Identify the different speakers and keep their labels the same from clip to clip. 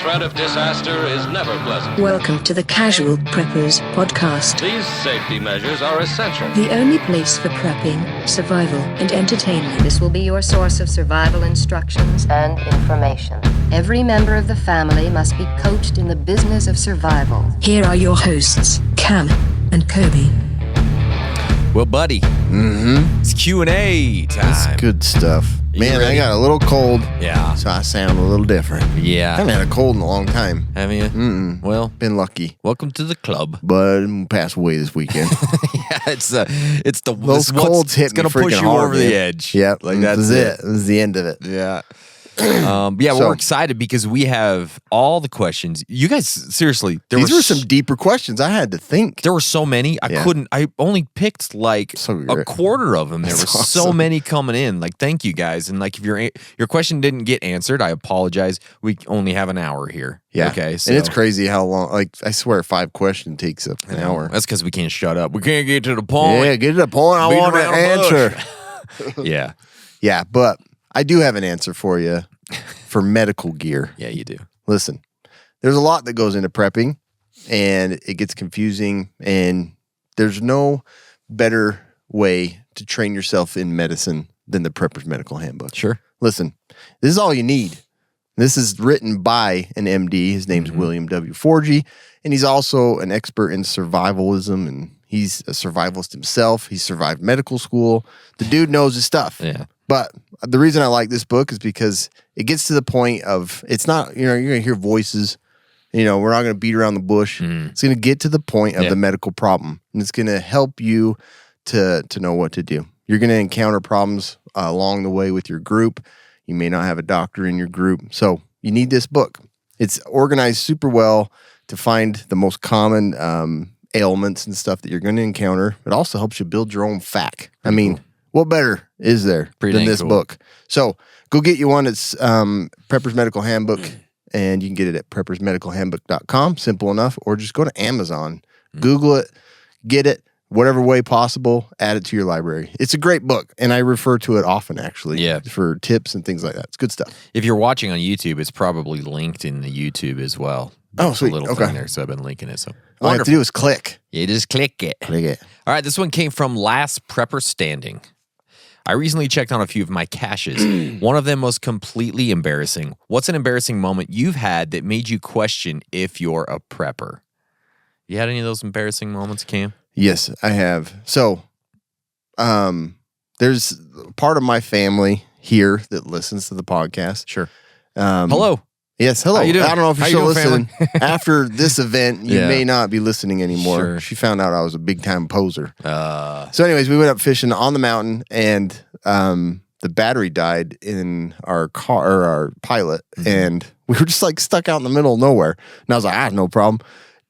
Speaker 1: threat of disaster is never pleasant.
Speaker 2: Welcome to the Casual Preppers podcast.
Speaker 1: These safety measures are essential.
Speaker 2: The only place for prepping, survival, and entertainment.
Speaker 3: This will be your source of survival instructions and information. Every member of the family must be coached in the business of survival.
Speaker 2: Here are your hosts, Cam and Kobe.
Speaker 4: Well, buddy, it's Q&A time.
Speaker 5: That's good stuff. Man, I got a little cold.
Speaker 4: Yeah.
Speaker 5: So I sound a little different. I
Speaker 4: Yeah.
Speaker 5: haven't had a cold in a long time.
Speaker 4: Haven't you? Well,
Speaker 5: Been lucky.
Speaker 4: welcome to the club.
Speaker 5: But I'm passed away this weekend.
Speaker 4: Yeah, it's the
Speaker 5: Those colds hit
Speaker 4: It's gonna
Speaker 5: me
Speaker 4: push
Speaker 5: freaking
Speaker 4: you
Speaker 5: hard,
Speaker 4: over
Speaker 5: man.
Speaker 4: the edge.
Speaker 5: Yep.
Speaker 4: like
Speaker 5: This
Speaker 4: that's
Speaker 5: is it. This is the end of it.
Speaker 4: Yeah.
Speaker 5: So-
Speaker 4: We're excited because we have all the questions. You guys, seriously,
Speaker 5: These were some deeper questions. I had to think.
Speaker 4: There were so many. I only picked like
Speaker 5: So
Speaker 4: a
Speaker 5: great.
Speaker 4: quarter of them. There
Speaker 5: That's
Speaker 4: were so
Speaker 5: awesome.
Speaker 4: many coming in. Like, thank you guys. And like, if your question didn't get answered, I apologize. We only have an hour here.
Speaker 5: Yeah.
Speaker 4: Okay. So
Speaker 5: And it's crazy how long, like, I swear 5 questions takes up an hour.
Speaker 4: That's because we can't shut up. We can't get to the point.
Speaker 5: Yeah, get to the point. I
Speaker 4: Beat
Speaker 5: want an
Speaker 4: around the
Speaker 5: answer.
Speaker 4: Yeah.
Speaker 5: Yeah, but I do have an answer for you for medical gear.
Speaker 4: Yeah, you do.
Speaker 5: Listen, there's a lot that goes into prepping and it gets confusing, and there's no better way to train yourself in medicine than the Prepper's Medical Handbook.
Speaker 4: Sure.
Speaker 5: Listen, this is all you need. This is written by an MD. His name's William W. Forgy, and he's also an expert in survivalism, and he's a survivalist himself. He survived medical school. The dude knows his stuff.
Speaker 4: Yeah.
Speaker 5: But the reason I like this book is because it gets to the point of, it's not, you're going to hear voices, we're not going to beat around the bush. It's going to get to the point of the medical problem, and it's going to help you to know what to do. You're going to encounter problems along the way with your group. You may not have a doctor in your group. So you need this book. It's organized super well to find the most common ailments and stuff that you're going to encounter. It also helps you build your own FAQ. I mean, what better is there
Speaker 4: Pretty
Speaker 5: than
Speaker 4: dang
Speaker 5: this
Speaker 4: cool.
Speaker 5: book? So go get you one. It's Prepper's Medical Handbook, and you can get it at preppersmedicalhandbook.com. Simple enough. Or just go to Amazon, Google it, get it, whatever way possible, add it to your library. It's a great book, and I refer to it often, actually,
Speaker 4: Yeah.
Speaker 5: for tips and things like that. It's good stuff.
Speaker 4: If you're watching on YouTube, it's probably linked in the YouTube as well.
Speaker 5: Oh,
Speaker 4: There's a
Speaker 5: sweet.
Speaker 4: little
Speaker 5: Okay.
Speaker 4: thing there, so I've been linking it. So
Speaker 5: All I have to do is click.
Speaker 4: You just click it.
Speaker 5: Click it.
Speaker 4: All right, this one came from Last Prepper Standing. I recently checked on a few of my caches. One of them was completely embarrassing. What's an embarrassing moment you've had that made you question if you're a prepper? You had any of those embarrassing moments, Cam?
Speaker 5: Yes, I have. So, there's part of my family here that listens to the podcast.
Speaker 4: Sure.
Speaker 5: Hello. Yes, hello.
Speaker 4: How you doing?
Speaker 5: I don't know if you're
Speaker 4: How
Speaker 5: still
Speaker 4: you doing,
Speaker 5: listening. After this event, you
Speaker 4: Yeah.
Speaker 5: may not be listening anymore.
Speaker 4: Sure.
Speaker 5: She found out I was a big time poser. So, anyways, we went up fishing on the mountain, and the battery died in our car, or our Pilot, and we were just like stuck out in the middle of nowhere. And I was like, no problem.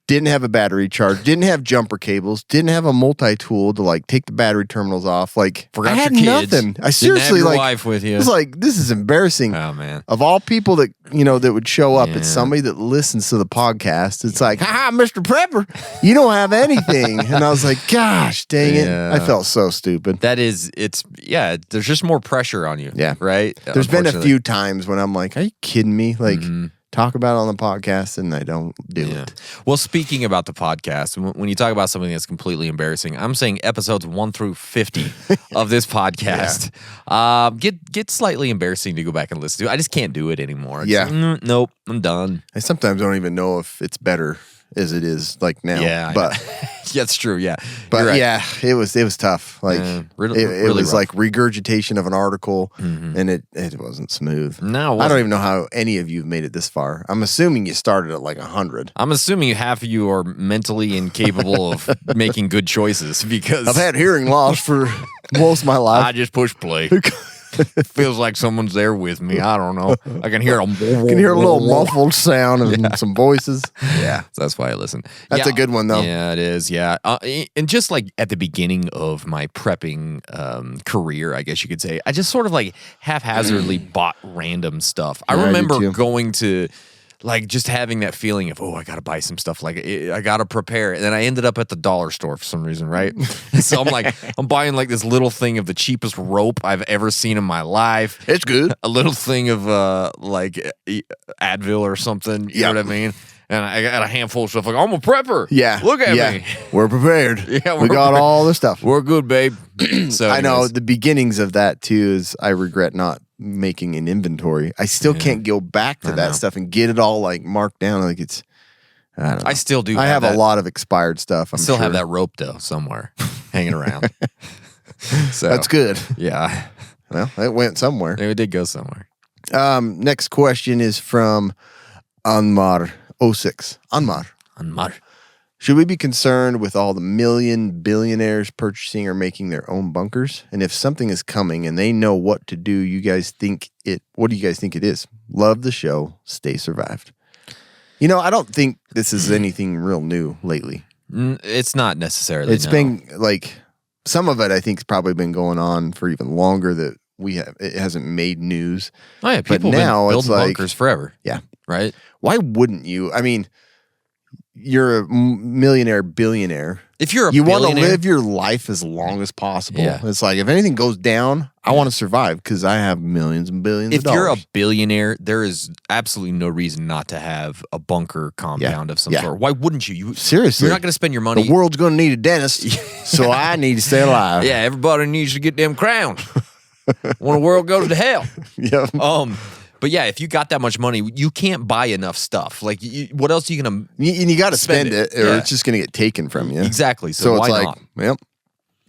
Speaker 5: Didn't have a battery charge, didn't have jumper cables, didn't have a multi-tool to like take the battery terminals off. Like,
Speaker 4: Forgot
Speaker 5: I had
Speaker 4: your kids.
Speaker 5: nothing. I
Speaker 4: Didn't have
Speaker 5: seriously
Speaker 4: your
Speaker 5: like
Speaker 4: wife with you.
Speaker 5: I was like, this is embarrassing.
Speaker 4: Oh, man.
Speaker 5: Of all people that that would show up,
Speaker 4: Yeah.
Speaker 5: it's somebody that listens to the podcast. It's like, Mr. Prepper, you don't have anything. And I was like, gosh, dang
Speaker 4: Yeah.
Speaker 5: it. I felt so stupid.
Speaker 4: There's just more pressure on you.
Speaker 5: Yeah.
Speaker 4: Right?
Speaker 5: There's been a
Speaker 4: Unfortunately.
Speaker 5: few times when I'm like, are you kidding me? Like, talk about it on the podcast, and I don't do
Speaker 4: Yeah.
Speaker 5: it.
Speaker 4: Well, speaking about the podcast, when you talk about something that's completely embarrassing, I'm saying episodes 1 through 50 of this podcast get slightly embarrassing to go back and listen to. I just can't do it anymore. It's
Speaker 5: Yeah.
Speaker 4: like, nope, I'm done.
Speaker 5: I sometimes don't even know if it's better as it is like now.
Speaker 4: Yeah, I
Speaker 5: But
Speaker 4: Yeah, it's true. Yeah,
Speaker 5: But
Speaker 4: You're right.
Speaker 5: yeah, it was tough. Like
Speaker 4: really-
Speaker 5: it
Speaker 4: really
Speaker 5: was
Speaker 4: rough.
Speaker 5: like regurgitation of an article, and it wasn't smooth.
Speaker 4: No, it
Speaker 5: I don't
Speaker 4: wasn't.
Speaker 5: even know how any of you have made it this far. I'm assuming you started at like 100.
Speaker 4: I'm assuming half of you are mentally incapable of making good choices because
Speaker 5: I've had hearing loss for most of my
Speaker 4: I
Speaker 5: life.
Speaker 4: just push play. Feels like someone's there with me. I don't know. I can hear them.
Speaker 5: You can hear a little muffled sound and some voices.
Speaker 4: Yeah, that's why I listen.
Speaker 5: That's
Speaker 4: Yeah,
Speaker 5: a good one, though.
Speaker 4: Yeah, it is. Yeah, and just like at the beginning of my prepping career, I guess you could say, I just sort of like haphazardly bought random stuff. I
Speaker 5: Yeah, I do
Speaker 4: remember
Speaker 5: too.
Speaker 4: going to like just having that feeling of, oh, I got to buy some stuff. Like I got to prepare. And then I ended up at the dollar store for some reason, right? So I'm like, I'm buying like this little thing of the cheapest rope I've ever seen in my life.
Speaker 5: It's good.
Speaker 4: A little thing of like Advil or something. You know what I mean? And I got a handful of stuff. Like, I'm a prepper.
Speaker 5: Yeah.
Speaker 4: Look at me.
Speaker 5: We're prepared.
Speaker 4: Yeah,
Speaker 5: we got all the stuff.
Speaker 4: We're good, babe. So
Speaker 5: I know
Speaker 4: anyways.
Speaker 5: the beginnings of that too is I regret not making an inventory. I still can't go back to that stuff and get it all like marked down. Like it's, I don't know.
Speaker 4: I still do.
Speaker 5: I have
Speaker 4: that.
Speaker 5: a lot of expired stuff.
Speaker 4: I still have that rope though somewhere hanging around. So
Speaker 5: That's good.
Speaker 4: Yeah,
Speaker 5: Well, it went somewhere.
Speaker 4: it did go somewhere.
Speaker 5: Next question is from Anmar06. Anmar. Should we be concerned with all the million billionaires purchasing or making their own bunkers? And if something is coming and they know what to do, what do you guys think it is? Love the show. Stay survived. You know, I don't think this is anything real new lately.
Speaker 4: It's not necessarily.
Speaker 5: It's been like some of it I think has probably been going on for even longer that it hasn't made news.
Speaker 4: Oh yeah, people
Speaker 5: But now
Speaker 4: have been
Speaker 5: it's
Speaker 4: building
Speaker 5: like-
Speaker 4: bunkers forever.
Speaker 5: Yeah.
Speaker 4: Right.
Speaker 5: Why wouldn't you? I mean, you're a millionaire, billionaire.
Speaker 4: If you're a
Speaker 5: You want to
Speaker 4: billionaire-
Speaker 5: live your life as long as possible.
Speaker 4: Yeah.
Speaker 5: It's like if anything goes down, I want to survive because I have millions and billions
Speaker 4: If
Speaker 5: of dollars.
Speaker 4: you're a billionaire, there is absolutely no reason not to have a bunker compound of some
Speaker 5: Yeah.
Speaker 4: sort. Why wouldn't you?
Speaker 5: Seriously.
Speaker 4: You're not going to spend your money.
Speaker 5: The world's going to need a dentist, so I need to stay alive.
Speaker 4: Yeah, everybody needs to get them crowns when the world goes to hell.
Speaker 5: Yeah.
Speaker 4: But yeah, if you got that much money, you can't buy enough stuff. Like, what else are you gonna?
Speaker 5: You got to spend it, or
Speaker 4: Yeah.
Speaker 5: it's just going to get taken from you.
Speaker 4: Exactly. So,
Speaker 5: So
Speaker 4: why
Speaker 5: it's like,
Speaker 4: not?
Speaker 5: well,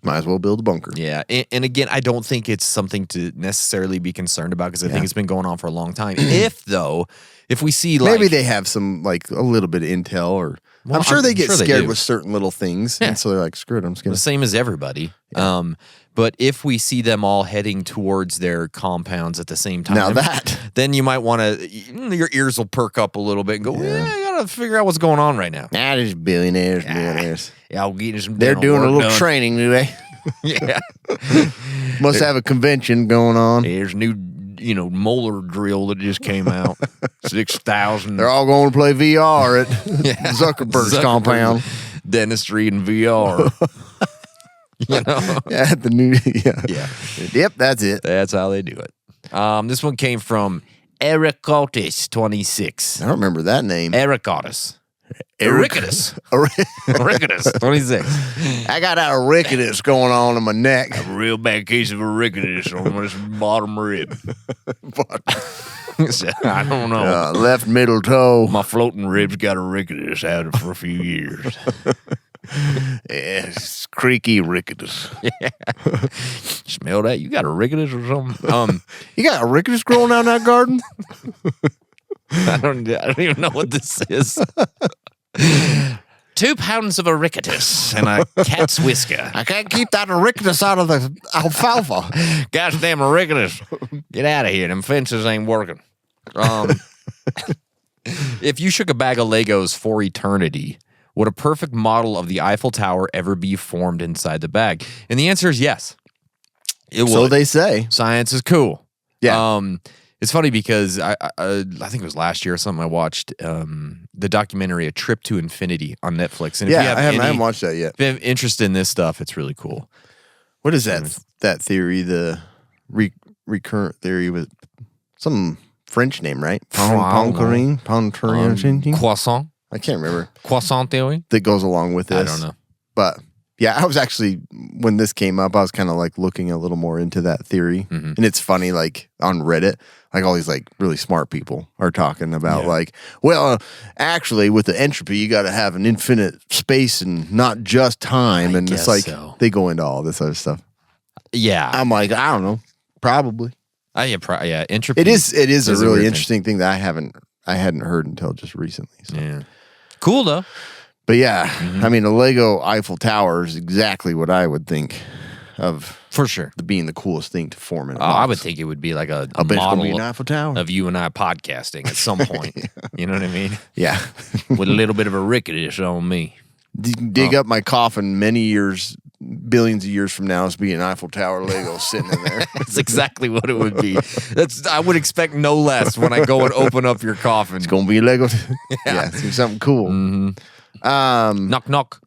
Speaker 5: might as well build a bunker.
Speaker 4: Yeah, and again, I don't think it's something to necessarily be concerned about because I think it's been going on for a long time. If we see like
Speaker 5: Maybe they have some like a little bit of intel, or
Speaker 4: Well,
Speaker 5: I'm sure they get scared
Speaker 4: do.
Speaker 5: with certain little things, and so they're like, "Screw it, I'm just
Speaker 4: the
Speaker 5: gonna."
Speaker 4: same as everybody. But if we see them all heading towards their compounds at the same time,
Speaker 5: Now that-
Speaker 4: then you might want to. Your ears will perk up a little bit and go, "Yeah, I gotta figure out what's going on right now."
Speaker 5: Nah, there's billionaires.
Speaker 4: Yeah, I'll get some.
Speaker 5: They're
Speaker 4: dental
Speaker 5: doing a
Speaker 4: work
Speaker 5: little
Speaker 4: done.
Speaker 5: training today.
Speaker 4: Yeah,
Speaker 5: Must have a convention going on.
Speaker 4: there's a new, molar drill that just came out. 6,000.
Speaker 5: They're all going to play VR at Zuckerberg's compound.
Speaker 4: Dentistry and VR.
Speaker 5: Yeah, at the new. Yeah. Yep, that's it.
Speaker 4: That's how they do it. This one came from Ericotis 26.
Speaker 5: I don't remember that name.
Speaker 4: Ericotis. Ericotis. Ericotis 26.
Speaker 5: I got a ricketts going on in my neck.
Speaker 4: Real bad case of Ericotis on this bottom rib. I don't know.
Speaker 5: Left middle toe.
Speaker 4: My floating ribs got Ericotis out of for a few years.
Speaker 5: It's creaky ricketts.
Speaker 4: Smell that? You got Ericotis or something?
Speaker 5: You got a ricketts growing out in that garden?
Speaker 4: I don't even know what this is. 2 pounds of Ericotis and a cat's whisker.
Speaker 5: I can't keep that ricketts out of the alfalfa.
Speaker 4: Gosh damn Ericotis. Get out of here. Them fences ain't working. If you shook a bag of Legos for eternity, would a perfect model of the Eiffel Tower ever be formed inside the bag? And the answer is yes. It would.
Speaker 5: So they say.
Speaker 4: Science is cool.
Speaker 5: Yeah.
Speaker 4: It's funny because I think it was last year or something I watched the documentary A Trip to Infinity on Netflix. And if you
Speaker 5: Yeah,
Speaker 4: have
Speaker 5: I haven't watched that yet.
Speaker 4: if you have interest in this stuff, it's really cool.
Speaker 5: What is that theory? The recurrent theory with some French name, right? Pontchartrain.
Speaker 4: Croissant?
Speaker 5: I can't remember.
Speaker 4: Croissant theory?
Speaker 5: That goes along with this.
Speaker 4: I don't know.
Speaker 5: But yeah, I was actually, when this came up, I was kind of like looking a little more into that theory.
Speaker 4: Mm-hmm.
Speaker 5: And it's funny, like on Reddit, like all these like really smart people are talking about like, well, actually with the entropy, you got to have an infinite space and not just time. And it's
Speaker 4: guess
Speaker 5: like,
Speaker 4: so.
Speaker 5: they go into all this other stuff.
Speaker 4: Yeah.
Speaker 5: I'm like, I don't know, probably.
Speaker 4: Yeah, entropy.
Speaker 5: It is a
Speaker 4: weird
Speaker 5: really
Speaker 4: thing.
Speaker 5: interesting thing that I hadn't heard until just recently. So.
Speaker 4: Yeah. Cool though.
Speaker 5: But yeah, I mean, a Lego Eiffel Tower is exactly what I would think of
Speaker 4: For sure.
Speaker 5: being the coolest thing to form in a
Speaker 4: I would
Speaker 5: box.
Speaker 4: think it would be like a
Speaker 5: I bet it's gonna be
Speaker 4: model
Speaker 5: an Eiffel Tower.
Speaker 4: of you and I podcasting at some point. You know what I mean?
Speaker 5: Yeah.
Speaker 4: With a little bit of a ricketts on me.
Speaker 5: Dig up my coffin many years billions of years from now, it's be an Eiffel Tower Lego sitting in there.
Speaker 4: That's exactly what it would be. I would expect no less when I go and open up your coffin.
Speaker 5: It's gonna be a Lego. Yeah, it's gonna be something cool.
Speaker 4: Knock knock.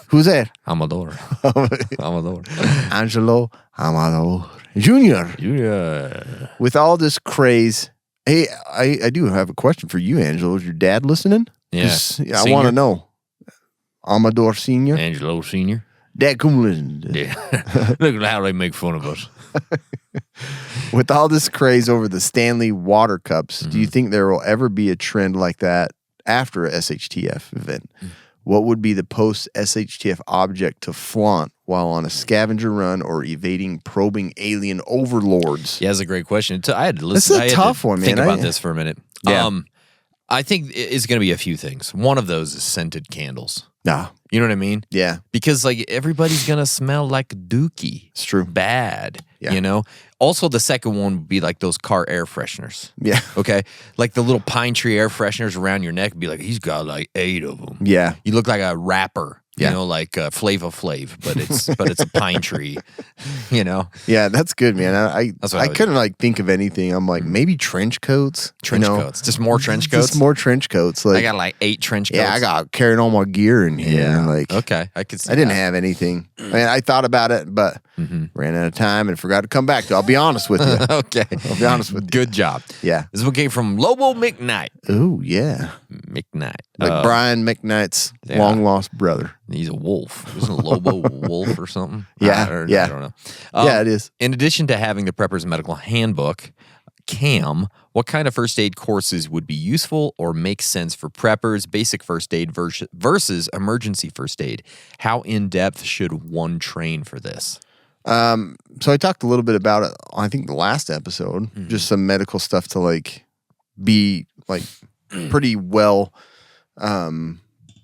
Speaker 5: Who's that?
Speaker 4: Amador. Amador.
Speaker 5: Angelo Amador Jr.
Speaker 4: Yeah.
Speaker 5: With all this craze, hey, I do have a question for you, Angelo. Is your dad listening?
Speaker 4: Yeah.
Speaker 5: 'Cause, I want to know. Amador Sr.
Speaker 4: Angelo Senior.
Speaker 5: Dad, come listen.
Speaker 4: Yeah. Look at how they make fun of us.
Speaker 5: With all this craze over the Stanley Water Cups, do you think there will ever be a trend like that after a SHTF event? What would be the post-SHTF object to flaunt while on a scavenger run or evading probing alien overlords?
Speaker 4: Yeah, that's a great question. I had to listen.
Speaker 5: That's a tough one,
Speaker 4: think
Speaker 5: man.
Speaker 4: about this for a minute.
Speaker 5: Yeah.
Speaker 4: I think it's going to be a few things. One of those is scented candles.
Speaker 5: Nah.
Speaker 4: You know what I mean?
Speaker 5: Yeah.
Speaker 4: Because like everybody's going to smell like dookie.
Speaker 5: It's true.
Speaker 4: Bad.
Speaker 5: Yeah.
Speaker 4: You know? Also, the second one would be like those car air fresheners.
Speaker 5: Yeah.
Speaker 4: Okay? Like the little pine tree air fresheners around your neck. Be like, he's got like 8 of them.
Speaker 5: Yeah.
Speaker 4: You look like a rapper.
Speaker 5: Yeah.
Speaker 4: You know, like Flava Flav, but it's a pine tree. You know?
Speaker 5: Yeah, that's good, man.
Speaker 4: That's what I
Speaker 5: I
Speaker 4: would
Speaker 5: couldn't like think of anything. I'm like, maybe trench coats.
Speaker 4: Trench
Speaker 5: you know?
Speaker 4: coats. Just more trench coats.
Speaker 5: Just more trench coats. Like
Speaker 4: I got like 8 trench coats.
Speaker 5: yeah, I got carrying all my gear in here.
Speaker 4: Yeah.
Speaker 5: Like
Speaker 4: Okay. I could see
Speaker 5: I didn't
Speaker 4: that.
Speaker 5: have anything. I mean, I thought about it, but ran out of time and forgot to come back to. I'll be honest with you.
Speaker 4: Okay.
Speaker 5: I'll be honest with you.
Speaker 4: Good job.
Speaker 5: Yeah.
Speaker 4: This one came from Lobo McKnight.
Speaker 5: Oh yeah.
Speaker 4: McKnight.
Speaker 5: Like Brian McKnight's
Speaker 4: yeah.
Speaker 5: long lost brother.
Speaker 4: He's a wolf. Isn't Lobo a wolf or something?
Speaker 5: Yeah, yeah.
Speaker 4: I don't know.
Speaker 5: Yeah, it is.
Speaker 4: In addition to having the Prepper's Medical Handbook, Cam, what kind of first aid courses would be useful or make sense for preppers, basic first aid versus emergency first aid? How in-depth should one train for this?
Speaker 5: So I talked a little bit about it, I think the last episode, just some medical stuff to like be like pretty well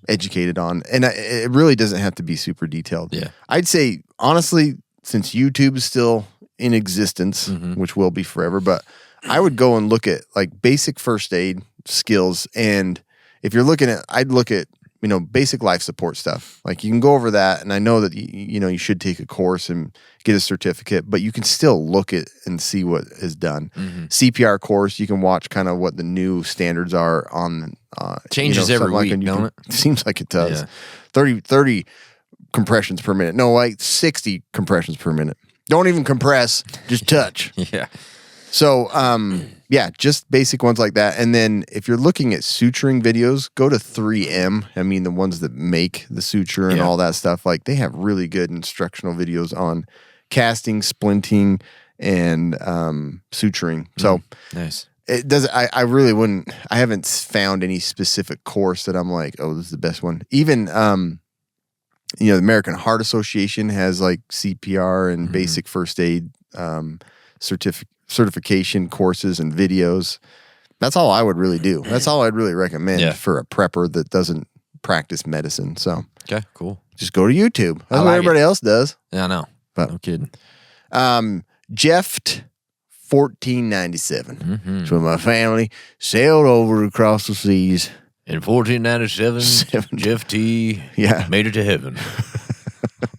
Speaker 5: educated on. And it really doesn't have to be super detailed.
Speaker 4: Yeah.
Speaker 5: I'd say, honestly, since YouTube is still in existence, which will be forever, but I would go and look at like basic first aid skills. And if you're looking at, I'd look at, you know, basic life support stuff. Like you can go over that. And I know that, you know, you should take a course and get a certificate, but you can still look at and see what is done. CPR course, you can watch kind of what the new standards are on.
Speaker 4: Changes
Speaker 5: you know,
Speaker 4: every
Speaker 5: something
Speaker 4: week,
Speaker 5: and you
Speaker 4: don't
Speaker 5: can- Seems like it does.
Speaker 4: Yeah.
Speaker 5: 30 compressions per minute. No, like 60 compressions per minute. Don't even compress, just touch.
Speaker 4: Yeah.
Speaker 5: So, yeah, just basic ones like that. And then if you're looking at suturing videos, go to 3M. I mean, the ones that make the suture and
Speaker 4: Yeah.
Speaker 5: all that stuff, like they have really good instructional videos on casting, splinting, and suturing. So
Speaker 4: Nice.
Speaker 5: it doesn't, I really wouldn't, I haven't found any specific course that I'm like, oh, this is the best one. Even, you know, the American Heart Association has like CPR and basic first aid certification courses and videos. That's all I would really do. That's all I'd really recommend
Speaker 4: Yeah.
Speaker 5: for a prepper that doesn't practice medicine. So
Speaker 4: Okay, cool.
Speaker 5: just go to YouTube. That's
Speaker 4: like
Speaker 5: what
Speaker 4: it.
Speaker 5: everybody else does.
Speaker 4: Yeah, I know.
Speaker 5: But-
Speaker 4: No kidding.
Speaker 5: Jeff 1497. So my family sailed over across the seas.
Speaker 4: In 1497, Jeff T.
Speaker 5: Yeah.
Speaker 4: made it to heaven.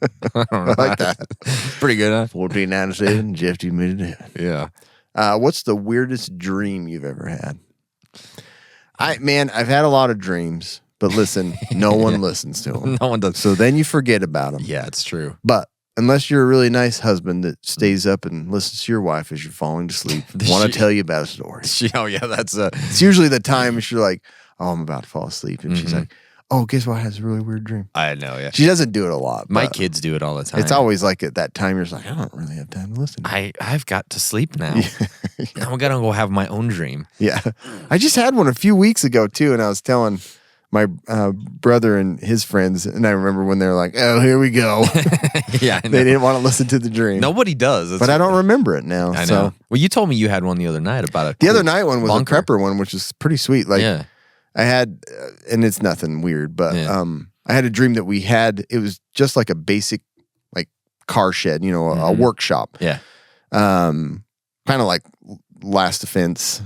Speaker 4: I don't know.
Speaker 5: I like that.
Speaker 4: Pretty good, huh?
Speaker 5: 1497, Jeff T made it to heaven.
Speaker 4: Yeah.
Speaker 5: What's the weirdest dream you've ever had? I've had a lot of dreams, but listen, no one listens to them.
Speaker 4: No one does.
Speaker 5: So then you forget about them.
Speaker 4: Yeah, it's true.
Speaker 5: But unless you're a really nice husband that stays up and listens to your wife as you're falling to sleep, want to tell you about a story.
Speaker 4: Oh, yeah, that's
Speaker 5: It's usually the time you're like, oh, I'm about to fall asleep. And she's like, oh, guess what? I had a really weird dream.
Speaker 4: I know, yeah.
Speaker 5: She doesn't do it a lot.
Speaker 4: My
Speaker 5: but
Speaker 4: kids do it all the time.
Speaker 5: It's always like at that time, you're just like, I don't really have time to listen.
Speaker 4: I've got to sleep now. I'm gonna go have my own dream.
Speaker 5: Yeah. I just had one a few weeks ago too, and I was telling my brother and his friends, and I remember when they were like, oh, here we go.
Speaker 4: Yeah, I know.
Speaker 5: They didn't want to listen to the dream.
Speaker 4: Nobody does.
Speaker 5: But I don't remember it now.
Speaker 4: I know.
Speaker 5: So
Speaker 4: Well, you told me you had one the other night about it.
Speaker 5: the other night one was
Speaker 4: bunker.
Speaker 5: a prepper one, which is pretty sweet. Like
Speaker 4: Yeah.
Speaker 5: I had, and it's nothing weird, but
Speaker 4: Yeah.
Speaker 5: I had a dream that we had, it was just like a basic like car shed, you know, a workshop.
Speaker 4: Yeah.
Speaker 5: Kind of like Last Defense,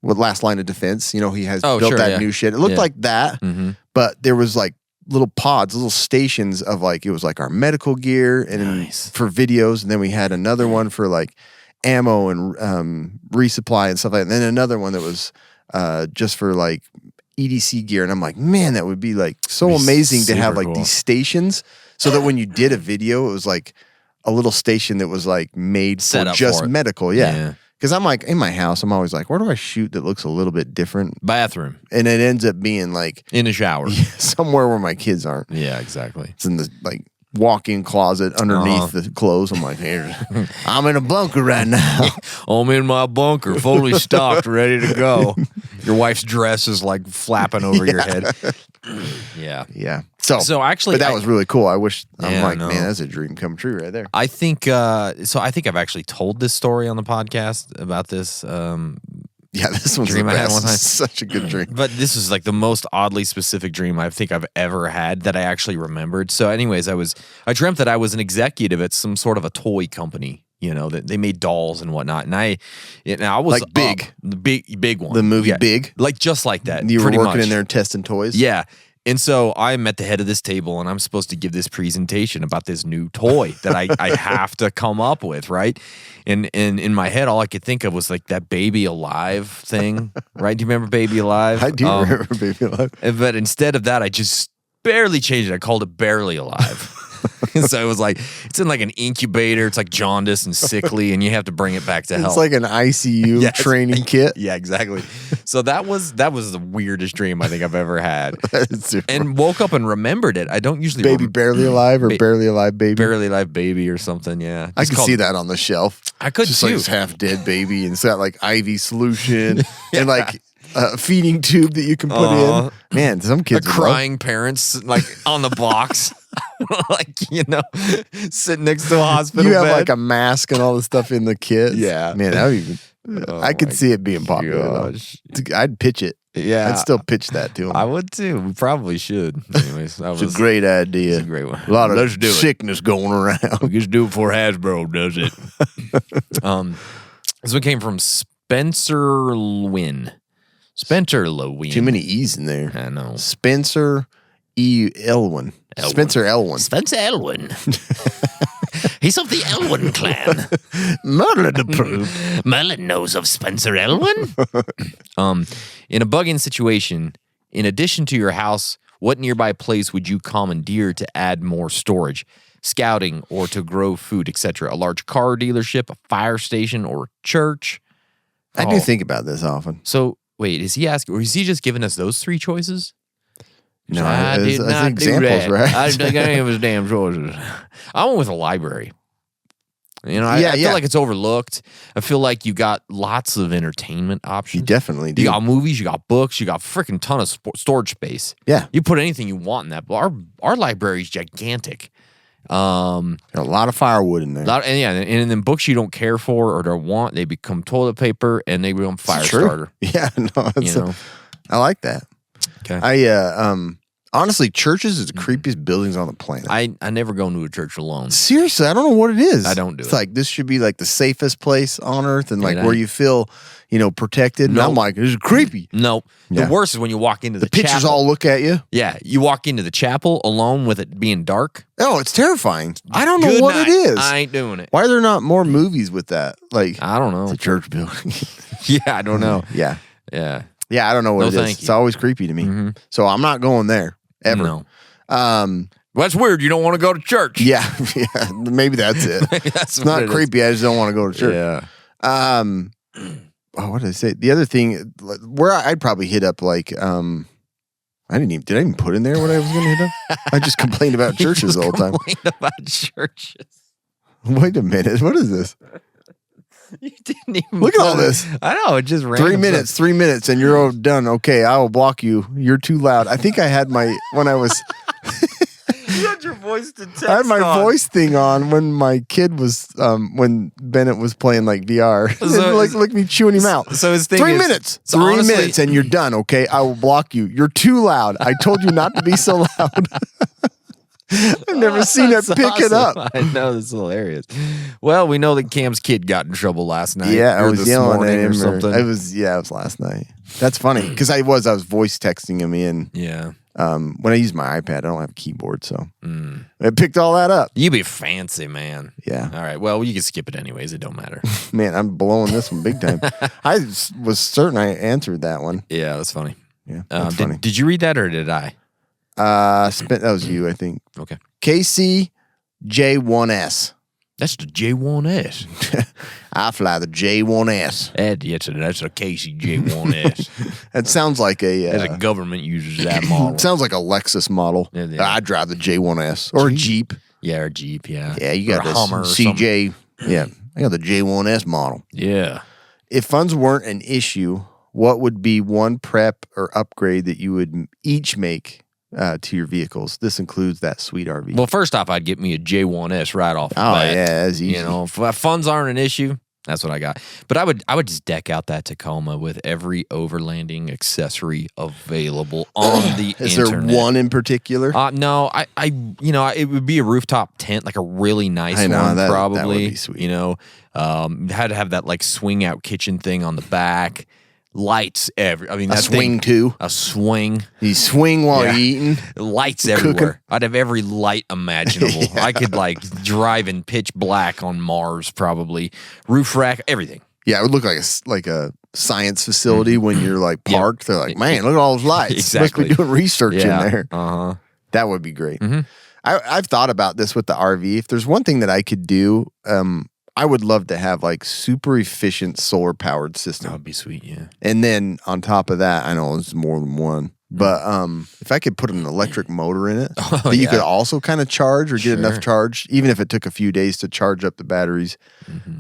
Speaker 5: Last Line of Defense. You know, he has
Speaker 4: Oh,
Speaker 5: built
Speaker 4: sure,
Speaker 5: that
Speaker 4: yeah.
Speaker 5: new shit. It looked
Speaker 4: Yeah.
Speaker 5: like that,
Speaker 4: Mm-hmm.
Speaker 5: but there was like little pods, little stations of like, it was like our medical gear and
Speaker 4: Nice.
Speaker 5: for videos. And then we had another one for like ammo and resupply and stuff like that. And then another one that was just for like EDC gear. And I'm like, man, that would be like so
Speaker 4: That'd be
Speaker 5: amazing to have
Speaker 4: super
Speaker 5: like
Speaker 4: cool.
Speaker 5: these stations so that when you did a video, it was like a little station that was like made
Speaker 4: Set
Speaker 5: for
Speaker 4: up
Speaker 5: just
Speaker 4: for it.
Speaker 5: medical.
Speaker 4: Yeah.
Speaker 5: Yeah. Because I'm like, in my house, I'm always like, where do I shoot that looks a little bit different?
Speaker 4: Bathroom.
Speaker 5: And it ends up being like
Speaker 4: In a shower.
Speaker 5: somewhere where my kids aren't.
Speaker 4: Yeah, exactly.
Speaker 5: It's in the like walk-in closet underneath the clothes. I'm like, here, I'm in a bunker right now.
Speaker 4: I'm in my bunker, fully stocked, ready to go. Your wife's dress is like flapping over your head. Yeah.
Speaker 5: Yeah.
Speaker 4: So actually,
Speaker 5: but that was really cool. I wish. I'm
Speaker 4: Yeah,
Speaker 5: like,
Speaker 4: no.
Speaker 5: man, that's a dream come true right there.
Speaker 4: I think so. I think I've actually told this story on the podcast about this.
Speaker 5: Yeah, this one's
Speaker 4: Dream
Speaker 5: the
Speaker 4: I had
Speaker 5: best.
Speaker 4: one time.
Speaker 5: It's such a good dream.
Speaker 4: But this is like the most oddly specific dream I think I've ever had that I actually remembered. So, anyways, I dreamt that I was an executive at some sort of a toy company. You know, that they made dolls and whatnot, and I was
Speaker 5: Like Big.
Speaker 4: up, the big one,
Speaker 5: The movie
Speaker 4: Yeah.
Speaker 5: Big?
Speaker 4: like just like that.
Speaker 5: You were
Speaker 4: pretty
Speaker 5: working
Speaker 4: much.
Speaker 5: in there testing toys.
Speaker 4: Yeah. And so I'm at the head of this table and I'm supposed to give this presentation about this new toy that I have to come up with, right? And in my head, all I could think of was like that Baby Alive thing, right? Do you remember Baby Alive?
Speaker 5: I do remember Baby Alive.
Speaker 4: But instead of that, I just barely changed it. I called it Barely Alive. So it was like, it's in like an incubator. It's like jaundice and sickly, and you have to bring it back to health.
Speaker 5: It's like an ICU
Speaker 4: Yes.
Speaker 5: training kit.
Speaker 4: Yeah, exactly. So that was the weirdest dream I think I've ever had.
Speaker 5: That's super.
Speaker 4: And woke up and remembered it. I don't usually
Speaker 5: Baby Barely Alive or Barely Alive Baby.
Speaker 4: Barely Alive Baby or something. Yeah,
Speaker 5: I
Speaker 4: It's
Speaker 5: could
Speaker 4: called-
Speaker 5: see that on the shelf.
Speaker 4: I could
Speaker 5: just
Speaker 4: too.
Speaker 5: like this half dead baby, and it's got like IV solution and like a feeding tube that you can put in. Man, some
Speaker 4: The
Speaker 5: kids would love-
Speaker 4: crying parents like on the box, like sitting next to a hospital.
Speaker 5: You have
Speaker 4: bed.
Speaker 5: like a mask and all the stuff in the kit.
Speaker 4: Yeah.
Speaker 5: man, that would even.
Speaker 4: Oh
Speaker 5: I could
Speaker 4: my
Speaker 5: see it being popular. though.
Speaker 4: gosh.
Speaker 5: I'd pitch it.
Speaker 4: Yeah,
Speaker 5: I'd still pitch that to him.
Speaker 4: I would too. We probably should. Anyways, that
Speaker 5: It's
Speaker 4: was
Speaker 5: a great idea.
Speaker 4: It's a great one.
Speaker 5: A lot of
Speaker 4: Let's do it.
Speaker 5: sickness going around.
Speaker 4: Just do it before Hasbro does it. This one came from Spencer Lewin. Spencer Lewin.
Speaker 5: Too many E's in there.
Speaker 4: I know.
Speaker 5: Spencer Elwin.
Speaker 4: Elwin.
Speaker 5: Spencer Elwin.
Speaker 4: Spencer Elwin. He's of the Elwin clan.
Speaker 5: Merlin approved.
Speaker 4: Merlin knows of Spencer Elwin. In a bug-in situation, in addition to your house, what nearby place would you commandeer to add more storage, scouting, or to grow food, etc.? A large car dealership, a fire station, or a church?
Speaker 5: I
Speaker 4: Oh.
Speaker 5: do think about this often.
Speaker 4: So, wait, is he asking, or is he just giving us those three choices?
Speaker 5: No,
Speaker 4: I
Speaker 5: it's-
Speaker 4: did
Speaker 5: it's
Speaker 4: not do
Speaker 5: examples,
Speaker 4: that.
Speaker 5: right?
Speaker 4: I didn't take any of his damn choices. I went with a library. You know, I
Speaker 5: Yeah,
Speaker 4: feel
Speaker 5: yeah.
Speaker 4: like it's overlooked. I feel like you got lots of entertainment options.
Speaker 5: You definitely do.
Speaker 4: You got movies, you got books, you got freaking ton of storage space.
Speaker 5: Yeah.
Speaker 4: You put anything you want in that. Our library is gigantic.
Speaker 5: Got a lot of firewood in there.
Speaker 4: And then books you don't care for or don't want, they become toilet paper and they become fire
Speaker 5: True.
Speaker 4: starter.
Speaker 5: Yeah, no,
Speaker 4: You know?
Speaker 5: I like that.
Speaker 4: Okay.
Speaker 5: Honestly, churches is the creepiest buildings on the planet.
Speaker 4: I never go into a church alone.
Speaker 5: Seriously, I don't know what it is.
Speaker 4: I don't do
Speaker 5: it's
Speaker 4: it.
Speaker 5: like this should be like the safest place on earth and like
Speaker 4: It
Speaker 5: where
Speaker 4: ain't.
Speaker 5: you feel, protected. And
Speaker 4: No.
Speaker 5: I'm like, this is creepy.
Speaker 4: No.
Speaker 5: Yeah.
Speaker 4: The worst is when you walk into the
Speaker 5: Pictures
Speaker 4: chapel.
Speaker 5: all look at you.
Speaker 4: Yeah, you walk into the chapel alone with it being dark.
Speaker 5: Oh, it's terrifying. I don't know
Speaker 4: Good
Speaker 5: what
Speaker 4: night.
Speaker 5: it is.
Speaker 4: I ain't doing it.
Speaker 5: Why are there not more movies with that? Like,
Speaker 4: I don't know.
Speaker 5: it's a church building.
Speaker 4: Yeah, I don't know.
Speaker 5: yeah.
Speaker 4: Yeah.
Speaker 5: Yeah, I don't know what
Speaker 4: No,
Speaker 5: it is.
Speaker 4: thank
Speaker 5: It's
Speaker 4: you.
Speaker 5: always creepy to me.
Speaker 4: Mhm.
Speaker 5: So I'm not going there ever.
Speaker 4: No.
Speaker 5: Um,
Speaker 4: Well, that's weird. You don't want to go to church.
Speaker 5: yeah, yeah, maybe that's it.
Speaker 4: That's
Speaker 5: It's
Speaker 4: what
Speaker 5: not
Speaker 4: it is.
Speaker 5: creepy. I just don't want to go to church.
Speaker 4: Yeah.
Speaker 5: What did I say? The other thing, where I'd probably hit up, like, did I even put in there what I was going to hit up? I just complained about churches the whole time.
Speaker 4: Complained about churches.
Speaker 5: Wait a minute. What is this?
Speaker 4: You didn't even
Speaker 5: Look at all
Speaker 4: put it-
Speaker 5: this.
Speaker 4: I know. It just ran.
Speaker 5: 3 minutes, and you're all done. Okay, I will block you. You're too loud. I think I had when I was,
Speaker 4: You had your voice to text
Speaker 5: I had my
Speaker 4: on.
Speaker 5: voice thing on when my kid was, when Bennett was playing like VR.
Speaker 4: So-
Speaker 5: Like, look at me chewing him out.
Speaker 4: So his thing
Speaker 5: 3
Speaker 4: is-
Speaker 5: minutes.
Speaker 4: so
Speaker 5: 3
Speaker 4: honestly-
Speaker 5: minutes, and you're done. Okay, I will block you. You're too loud. I told you not to be so loud. I've never seen it
Speaker 4: That's
Speaker 5: pick it
Speaker 4: awesome.
Speaker 5: up.
Speaker 4: I know, this is hilarious. Well, we know that Cam's kid got in trouble last night.
Speaker 5: Yeah, I
Speaker 4: or
Speaker 5: was
Speaker 4: this
Speaker 5: yelling at
Speaker 4: morning
Speaker 5: him.
Speaker 4: or something.
Speaker 5: It was last night. That's funny because I was voice texting him in.
Speaker 4: Yeah.
Speaker 5: When I use my iPad, I don't have a keyboard, so I picked all that up.
Speaker 4: You be fancy, man.
Speaker 5: Yeah.
Speaker 4: All right. Well, you can skip it anyways. It don't matter.
Speaker 5: Man, I'm blowing this one big time. I was certain I answered that one.
Speaker 4: Yeah, that's funny.
Speaker 5: Yeah, that's funny.
Speaker 4: Did you read that or did I?
Speaker 5: That was you, I think.
Speaker 4: Okay.
Speaker 5: KC-J1S.
Speaker 4: That's the J1S.
Speaker 5: I fly the J1S.
Speaker 4: That's a KC-J1S.
Speaker 5: That sounds like a.
Speaker 4: As a government uses that model.
Speaker 5: Sounds like a Lexus model.
Speaker 4: Yeah.
Speaker 5: I drive the J1S or a Jeep.
Speaker 4: Yeah, or Jeep, yeah.
Speaker 5: Yeah, you got
Speaker 4: or a
Speaker 5: this
Speaker 4: Hummer or something.
Speaker 5: CJ. Yeah, I got the J1S model.
Speaker 4: Yeah.
Speaker 5: If funds weren't an issue, what would be one prep or upgrade that you would each make to your vehicles? This includes that sweet RV.
Speaker 4: Well, first off, I'd get me a J1S right off the
Speaker 5: Oh,
Speaker 4: bat.
Speaker 5: yeah, that's easy.
Speaker 4: You know, if funds aren't an issue, that's what I got. But I would just deck out that Tacoma with every overlanding accessory available on the
Speaker 5: Is
Speaker 4: internet.
Speaker 5: there one in particular?
Speaker 4: No, it would be a rooftop tent, like a really nice
Speaker 5: I know,
Speaker 4: one,
Speaker 5: that
Speaker 4: probably.
Speaker 5: would be sweet.
Speaker 4: You know, had to have that like swing out kitchen thing on the back, lights
Speaker 5: a
Speaker 4: that
Speaker 5: swing
Speaker 4: thing,
Speaker 5: too.
Speaker 4: a swing,
Speaker 5: You swing while
Speaker 4: Yeah.
Speaker 5: you're eating.
Speaker 4: lights
Speaker 5: Cooking.
Speaker 4: everywhere. I'd have every light imaginable. I could like drive in pitch black on Mars, probably roof rack, everything.
Speaker 5: Yeah, it would look like a science facility when you're like
Speaker 4: Yeah.
Speaker 5: parked. They're like, man, look at all those lights.
Speaker 4: Exactly.
Speaker 5: Must be doing research in there.
Speaker 4: Uh-huh.
Speaker 5: That would be great. I've thought about this with the RV. If there's one thing that I could do, I would love to have like super efficient solar powered
Speaker 4: That
Speaker 5: system.
Speaker 4: would be sweet, yeah.
Speaker 5: And then on top of that, I know it's more than one, but if I could put an electric motor in it that you
Speaker 4: yeah.
Speaker 5: could also kind of charge or get enough
Speaker 4: Sure.
Speaker 5: charge, even if it took a few days to charge up the batteries,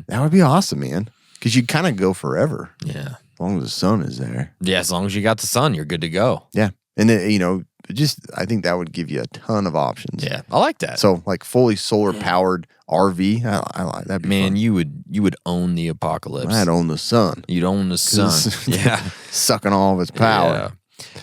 Speaker 5: that would be awesome, man. Because you'd kind of go forever
Speaker 4: Yeah.
Speaker 5: as long as the sun is there.
Speaker 4: Yeah, as long as you got the sun, you're good to go.
Speaker 5: Yeah. And then, I think that would give you a ton of options.
Speaker 4: Yeah. I like that.
Speaker 5: So like fully solar powered RV, I like that'd be
Speaker 4: Man,
Speaker 5: fun.
Speaker 4: you would own the apocalypse.
Speaker 5: I'd own the sun.
Speaker 4: You'd own the sun.
Speaker 5: it's-
Speaker 4: Yeah.
Speaker 5: Sucking all of its power.
Speaker 4: Yeah.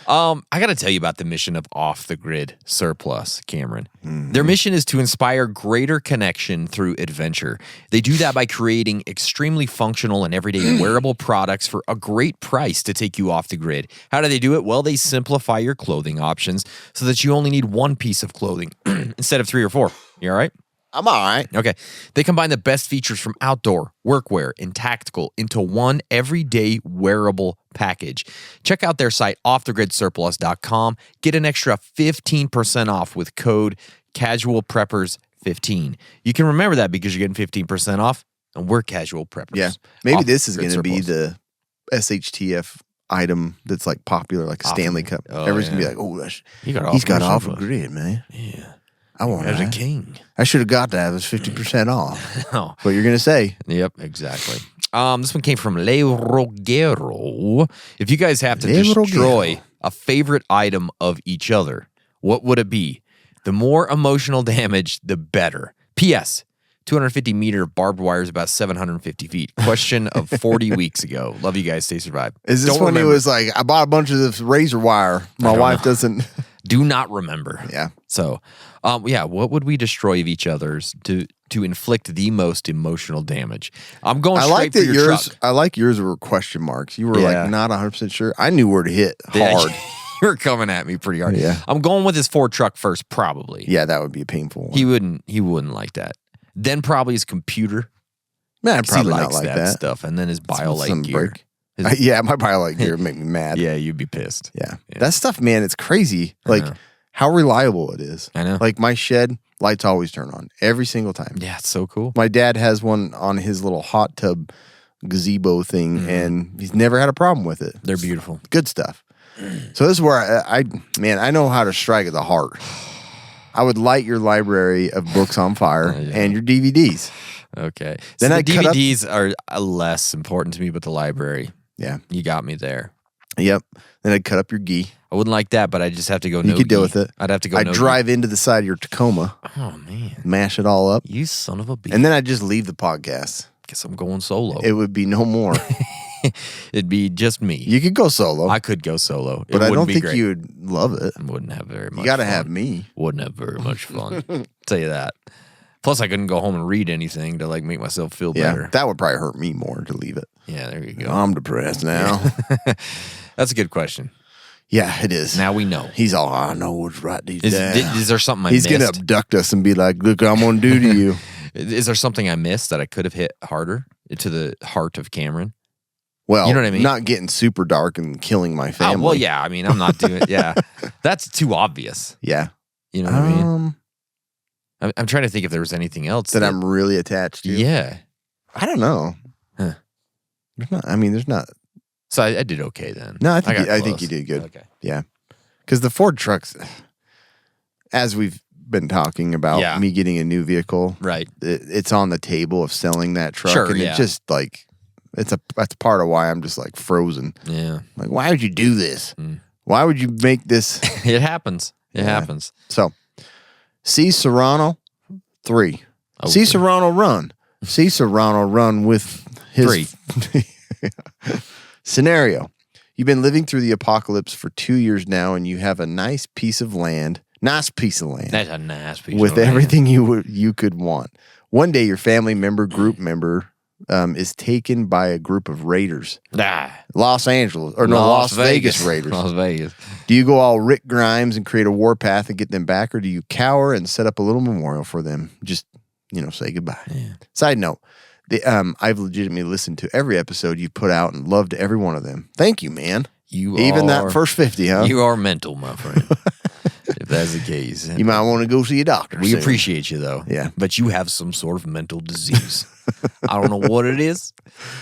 Speaker 4: I got to tell you about the mission of Off the Grid Surplus, Cameron. Their mission is to inspire greater connection through adventure. They do that by creating extremely functional and everyday wearable products for a great price to take you off the grid. How do they do it? Well, they simplify your clothing options so that you only need one piece of clothing instead of 3 or 4. You all right?
Speaker 5: I'm all right.
Speaker 4: Okay. They combine the best features from outdoor, workwear, and tactical into one everyday wearable package. Check out their site, offthegridsurplus.com. Get an extra 15% off with code CasualPreppers15. You can remember that because you're getting 15% off, and we're Casual Preppers.
Speaker 5: Yeah. Maybe
Speaker 4: Off
Speaker 5: this is
Speaker 4: Grid
Speaker 5: going to be
Speaker 4: Surplus.
Speaker 5: the SHTF item that's like popular, like a Stanley Cup.
Speaker 4: Oh,
Speaker 5: Everyone's going to
Speaker 4: yeah.
Speaker 5: be like, oh, that's,
Speaker 4: He got
Speaker 5: he's got
Speaker 4: off
Speaker 5: off
Speaker 4: the
Speaker 5: a grid, man.
Speaker 4: Yeah.
Speaker 5: I want
Speaker 4: As a
Speaker 5: that.
Speaker 4: king.
Speaker 5: I should have got that. It was 50% off.
Speaker 4: Oh.
Speaker 5: What you're going to say.
Speaker 4: Yep, exactly. This one came from Le Roguero. If you guys have to
Speaker 5: Le
Speaker 4: destroy
Speaker 5: Roguero.
Speaker 4: a favorite item of each other, what would it be? The more emotional damage, the better. P.S. 250-meter barbed wire is about 750 feet. Question of 40 weeks ago. Love you guys. Stay survive.
Speaker 5: Is this
Speaker 4: Don't
Speaker 5: when
Speaker 4: remember.
Speaker 5: he was like, I bought a bunch of this razor wire. My
Speaker 4: don't
Speaker 5: wife
Speaker 4: know.
Speaker 5: doesn't.
Speaker 4: Do not remember.
Speaker 5: Yeah.
Speaker 4: So, what would we destroy of each other's to inflict the most emotional damage? I'm going
Speaker 5: I
Speaker 4: straight
Speaker 5: like
Speaker 4: for
Speaker 5: that
Speaker 4: your
Speaker 5: yours.
Speaker 4: truck.
Speaker 5: I like yours were question marks. You were
Speaker 4: Yeah.
Speaker 5: like not 100% sure. I knew where to hit hard.
Speaker 4: You're coming at me pretty hard.
Speaker 5: Yeah.
Speaker 4: I'm going with his Ford truck first, probably.
Speaker 5: Yeah, that would be a painful one.
Speaker 4: He wouldn't like that. Then probably his computer.
Speaker 5: Man,
Speaker 4: 'cause
Speaker 5: probably
Speaker 4: he
Speaker 5: not
Speaker 4: likes
Speaker 5: like
Speaker 4: that,
Speaker 5: that.
Speaker 4: stuff. And then his
Speaker 5: Some
Speaker 4: BioLite gear.
Speaker 5: break. Yeah, my BioLite gear would make me mad.
Speaker 4: Yeah, you'd be pissed.
Speaker 5: Yeah. That stuff, man, it's crazy. Like how reliable it is.
Speaker 4: I know.
Speaker 5: Like my shed, lights always turn on every single time.
Speaker 4: Yeah, it's so cool.
Speaker 5: My dad has one on his little hot tub gazebo thing, and he's never had a problem with it.
Speaker 4: They're beautiful.
Speaker 5: Good stuff. So this is where I know how to strike at the heart. I would light your library of books on fire and your DVDs.
Speaker 4: Okay.
Speaker 5: Then
Speaker 4: So
Speaker 5: I
Speaker 4: the
Speaker 5: cut up-
Speaker 4: DVDs are less important to me, but the library,
Speaker 5: Yeah.
Speaker 4: you got me there.
Speaker 5: Yep. Then I'd cut up your gi.
Speaker 4: I wouldn't like that, but I just have to go
Speaker 5: You could deal
Speaker 4: gi.
Speaker 5: with it.
Speaker 4: I'd have to go
Speaker 5: I'd
Speaker 4: no gi.
Speaker 5: drive into the side of your Tacoma,
Speaker 4: Oh, man.
Speaker 5: mash it all up,
Speaker 4: You son of a bitch.
Speaker 5: and then I'd just leave the podcast.
Speaker 4: Guess I'm going solo.
Speaker 5: It would be no more.
Speaker 4: It'd be just me.
Speaker 5: You could go solo,
Speaker 4: I could go solo.
Speaker 5: but I
Speaker 4: wouldn't
Speaker 5: don't
Speaker 4: be
Speaker 5: think
Speaker 4: great.
Speaker 5: you would love it.
Speaker 4: Wouldn't have very much
Speaker 5: You got to
Speaker 4: fun.
Speaker 5: have me.
Speaker 4: Wouldn't have very much fun. Tell you that. Plus, I couldn't go home and read anything to like make myself feel
Speaker 5: Yeah,
Speaker 4: better.
Speaker 5: that would probably hurt me more to leave it.
Speaker 4: Yeah, there you go.
Speaker 5: I'm depressed now.
Speaker 4: That's a good question.
Speaker 5: Yeah, it is.
Speaker 4: Now we know.
Speaker 5: He's all, I know what's right these
Speaker 4: Is,
Speaker 5: days.
Speaker 4: is there something I
Speaker 5: He's
Speaker 4: missed?
Speaker 5: going to abduct us and be like, look what I'm going to do to you.
Speaker 4: Is there something I missed that I could have hit harder to the heart of Cameron?
Speaker 5: Well,
Speaker 4: You know what I mean?
Speaker 5: not getting super dark and killing my family.
Speaker 4: Oh, well, yeah. I mean, I'm not doing it. Yeah. That's too obvious.
Speaker 5: Yeah.
Speaker 4: You know what I mean? I'm trying to think if there was anything else
Speaker 5: That I'm really attached to.
Speaker 4: Yeah.
Speaker 5: I don't know.
Speaker 4: Huh.
Speaker 5: There's not.
Speaker 4: So I did okay then.
Speaker 5: No, I think
Speaker 4: got
Speaker 5: I think
Speaker 4: close.
Speaker 5: you did good.
Speaker 4: Okay.
Speaker 5: Yeah. Because the Ford trucks, as we've been talking about
Speaker 4: Yeah.
Speaker 5: me getting a new vehicle,
Speaker 4: Right.
Speaker 5: it's on the table of selling that truck.
Speaker 4: Sure,
Speaker 5: and
Speaker 4: yeah.
Speaker 5: it's just like, that's part of why I'm just like frozen.
Speaker 4: Yeah.
Speaker 5: Like, why would you do this? Why would you make this?
Speaker 4: It happens. It happens.
Speaker 5: So, C. Serrano, 3.
Speaker 4: Okay.
Speaker 5: C. Serrano run. C. Serrano run with his
Speaker 4: 3.
Speaker 5: Scenario. You've been living through the apocalypse for 2 years now, and you have a nice piece of land. Nice piece of land.
Speaker 4: That's a nice piece
Speaker 5: With
Speaker 4: of land.
Speaker 5: everything you could want. One day, your family group member, is taken by a group of raiders. Las Vegas Raiders.
Speaker 4: Las Vegas.
Speaker 5: Do you go all Rick Grimes and create a warpath and get them back, or do you cower and set up a little memorial for them? Just, say goodbye.
Speaker 4: Yeah.
Speaker 5: Side note, I've legitimately listened to every episode you put out and loved every one of them. Thank you, man. Even that first 50, huh?
Speaker 4: You are mental, my friend. If that's the case.
Speaker 5: You might want to go see a doctor.
Speaker 4: We
Speaker 5: soon.
Speaker 4: appreciate you, though.
Speaker 5: Yeah.
Speaker 4: But you have some sort of mental disease. I don't know what it is,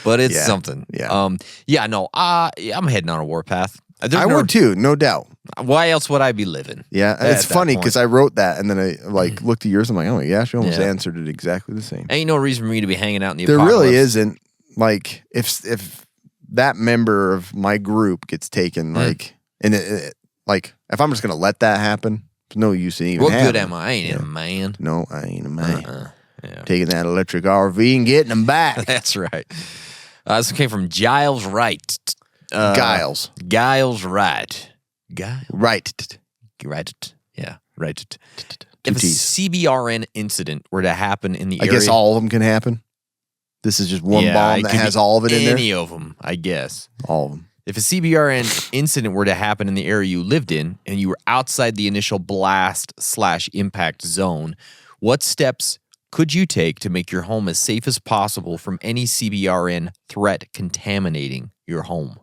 Speaker 4: but it's
Speaker 5: Yeah.
Speaker 4: something.
Speaker 5: Yeah.
Speaker 4: Yeah, no, I'm heading on a warpath.
Speaker 5: I would too, no doubt.
Speaker 4: Why else would I be living?
Speaker 5: Yeah,
Speaker 4: at
Speaker 5: it's
Speaker 4: that
Speaker 5: funny
Speaker 4: point?
Speaker 5: because I wrote that and then I looked at yours. I'm like, oh my gosh, you almost
Speaker 4: Yeah.
Speaker 5: answered it exactly the same.
Speaker 4: Ain't no reason for me to be hanging out in the
Speaker 5: There
Speaker 4: apocalypse.
Speaker 5: really isn't. Like, if that member of my group gets taken, like, and like, if I'm just gonna let that happen, there's no use in even.
Speaker 4: What
Speaker 5: having
Speaker 4: good
Speaker 5: it.
Speaker 4: am I? I ain't a man.
Speaker 5: No, I ain't a man.
Speaker 4: Yeah.
Speaker 5: Taking that electric RV and getting them back.
Speaker 4: That's right. This one came from Giles Wright.
Speaker 5: Giles,
Speaker 4: Wright.
Speaker 5: right?
Speaker 4: Right. Yeah. Right.
Speaker 5: Two
Speaker 4: If a
Speaker 5: T's.
Speaker 4: CBRN incident were to happen in the
Speaker 5: I
Speaker 4: area,
Speaker 5: guess all of them can happen. This is just one bomb
Speaker 4: it
Speaker 5: that
Speaker 4: could
Speaker 5: has
Speaker 4: be
Speaker 5: all of it in there.
Speaker 4: Any of them, I guess.
Speaker 5: All of them.
Speaker 4: If a CBRN incident were to happen in the area you lived in and you were outside the initial blast/impact zone, what steps could you take to make your home as safe as possible from any CBRN threat contaminating your home?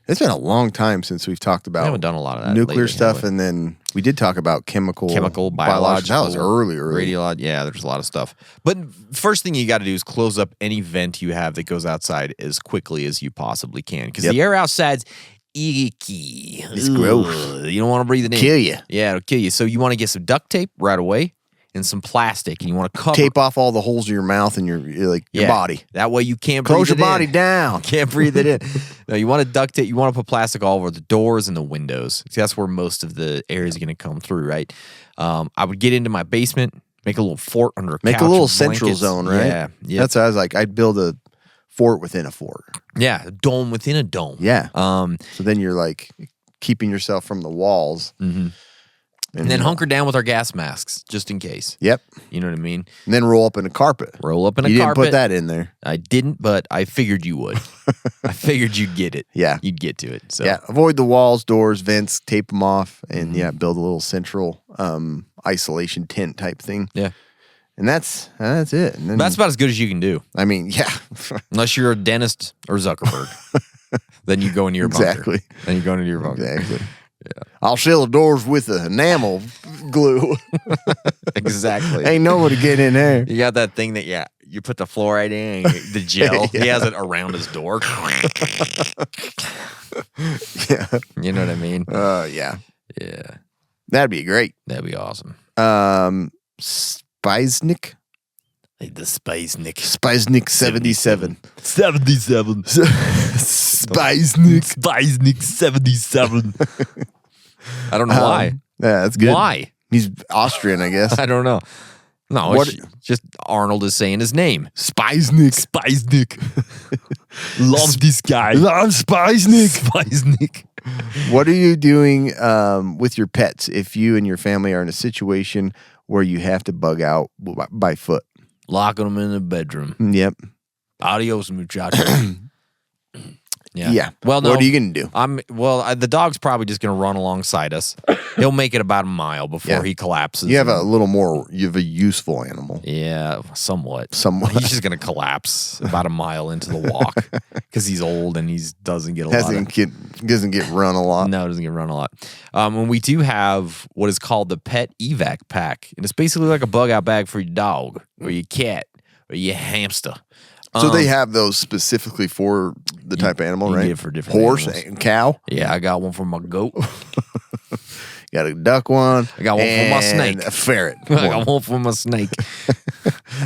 Speaker 5: It's been a long time since we've talked
Speaker 4: We
Speaker 5: about
Speaker 4: haven't done a lot of that
Speaker 5: nuclear
Speaker 4: lately,
Speaker 5: stuff,
Speaker 4: have we?
Speaker 5: and then we did talk about chemical,
Speaker 4: biological.
Speaker 5: That was early.
Speaker 4: Radiological. Yeah, there's a lot of stuff. But first thing you got to do is close up any vent you have that goes outside as quickly as you possibly can. Because the air outside's icky.
Speaker 5: It's gross.
Speaker 4: You don't want to breathe it in.
Speaker 5: Kill you.
Speaker 4: Yeah, it'll kill you. So you want to get some duct tape right away and some plastic, and you want to cover
Speaker 5: Tape off all the holes in your mouth and your
Speaker 4: Yeah.
Speaker 5: body.
Speaker 4: That way you can't
Speaker 5: Close your
Speaker 4: breathe it
Speaker 5: body
Speaker 4: in.
Speaker 5: down.
Speaker 4: Can't breathe it in. No, you want to duct tape. You want to put plastic all over the doors and the windows. See, that's where most of the air is going to come through, right? I would get into my basement, make a little fort under a
Speaker 5: Make
Speaker 4: couch
Speaker 5: a little
Speaker 4: with
Speaker 5: central
Speaker 4: blankets.
Speaker 5: zone, right?
Speaker 4: Yeah, yeah,
Speaker 5: That's what I was like. I'd build a fort within a fort.
Speaker 4: yeah. A dome within a dome.
Speaker 5: Yeah.
Speaker 4: Um,
Speaker 5: So then you're like keeping yourself from the walls.
Speaker 4: and then hunker down with our gas masks just in case.
Speaker 5: Yep.
Speaker 4: You know what I mean?
Speaker 5: And then roll up in a carpet.
Speaker 4: Roll up in a
Speaker 5: You
Speaker 4: carpet.
Speaker 5: didn't put that in there.
Speaker 4: I didn't, but I figured you would. I figured you'd get it.
Speaker 5: Yeah.
Speaker 4: You'd get to it. So
Speaker 5: Yeah. Avoid the walls, doors, vents, tape them off, and build a little central isolation tent type thing.
Speaker 4: yeah.
Speaker 5: And that's it. And then,
Speaker 4: That's about as good as you can do.
Speaker 5: I mean, yeah.
Speaker 4: Unless you're a dentist or Zuckerberg. Then you go into your bunker.
Speaker 5: Exactly.
Speaker 4: Then you go into your bunker.
Speaker 5: Exactly. Yeah. I'll seal the doors with the enamel glue.
Speaker 4: Exactly.
Speaker 5: Ain't nobody get in there.
Speaker 4: You got that thing that, you put the fluoride in, and the gel.
Speaker 5: Yeah.
Speaker 4: He has it around his door.
Speaker 5: Yeah.
Speaker 4: You know what I mean?
Speaker 5: Yeah.
Speaker 4: Yeah.
Speaker 5: That'd be great.
Speaker 4: That'd be awesome.
Speaker 5: Spiznik?
Speaker 4: Like the Space Nick.
Speaker 5: Spiznik 77.
Speaker 4: 77.
Speaker 5: Spiznik.
Speaker 4: Space Nick 77. I don't know why.
Speaker 5: Yeah, that's good.
Speaker 4: Why?
Speaker 5: He's Austrian, I guess.
Speaker 4: I don't know. No,
Speaker 5: What-
Speaker 4: it's just Arnold is saying his name.
Speaker 5: Spiznik.
Speaker 4: Spice Nick. Love this guy.
Speaker 5: I'm Spiznik.
Speaker 4: Spice Nick.
Speaker 5: What are you doing with your pets if you and your family are in a situation where you have to bug out by foot?
Speaker 4: Locking them in the bedroom.
Speaker 5: Yep.
Speaker 4: Adios, muchacho.
Speaker 5: Yeah.
Speaker 4: Well, no.
Speaker 5: What are you gonna do?
Speaker 4: The dog's probably just gonna run alongside us. He'll make it about a mile before he collapses.
Speaker 5: You have a useful animal.
Speaker 4: Yeah, somewhat.
Speaker 5: Somewhat.
Speaker 4: He's just gonna collapse about a mile into the walk because he's old and he doesn't get a lot.
Speaker 5: Doesn't get run a lot.
Speaker 4: No, it doesn't get run a lot. And we do have what is called the Pet Evac Pack, and it's basically like a bug out bag for your dog or your cat or your hamster.
Speaker 5: So they have those specifically for the type of animal,
Speaker 4: you
Speaker 5: right?
Speaker 4: get it for different
Speaker 5: horse
Speaker 4: animals.
Speaker 5: and cow.
Speaker 4: Yeah, I got one for my goat.
Speaker 5: Got a duck one.
Speaker 4: I got one for my snake.
Speaker 5: A ferret.
Speaker 4: I got one for my snake.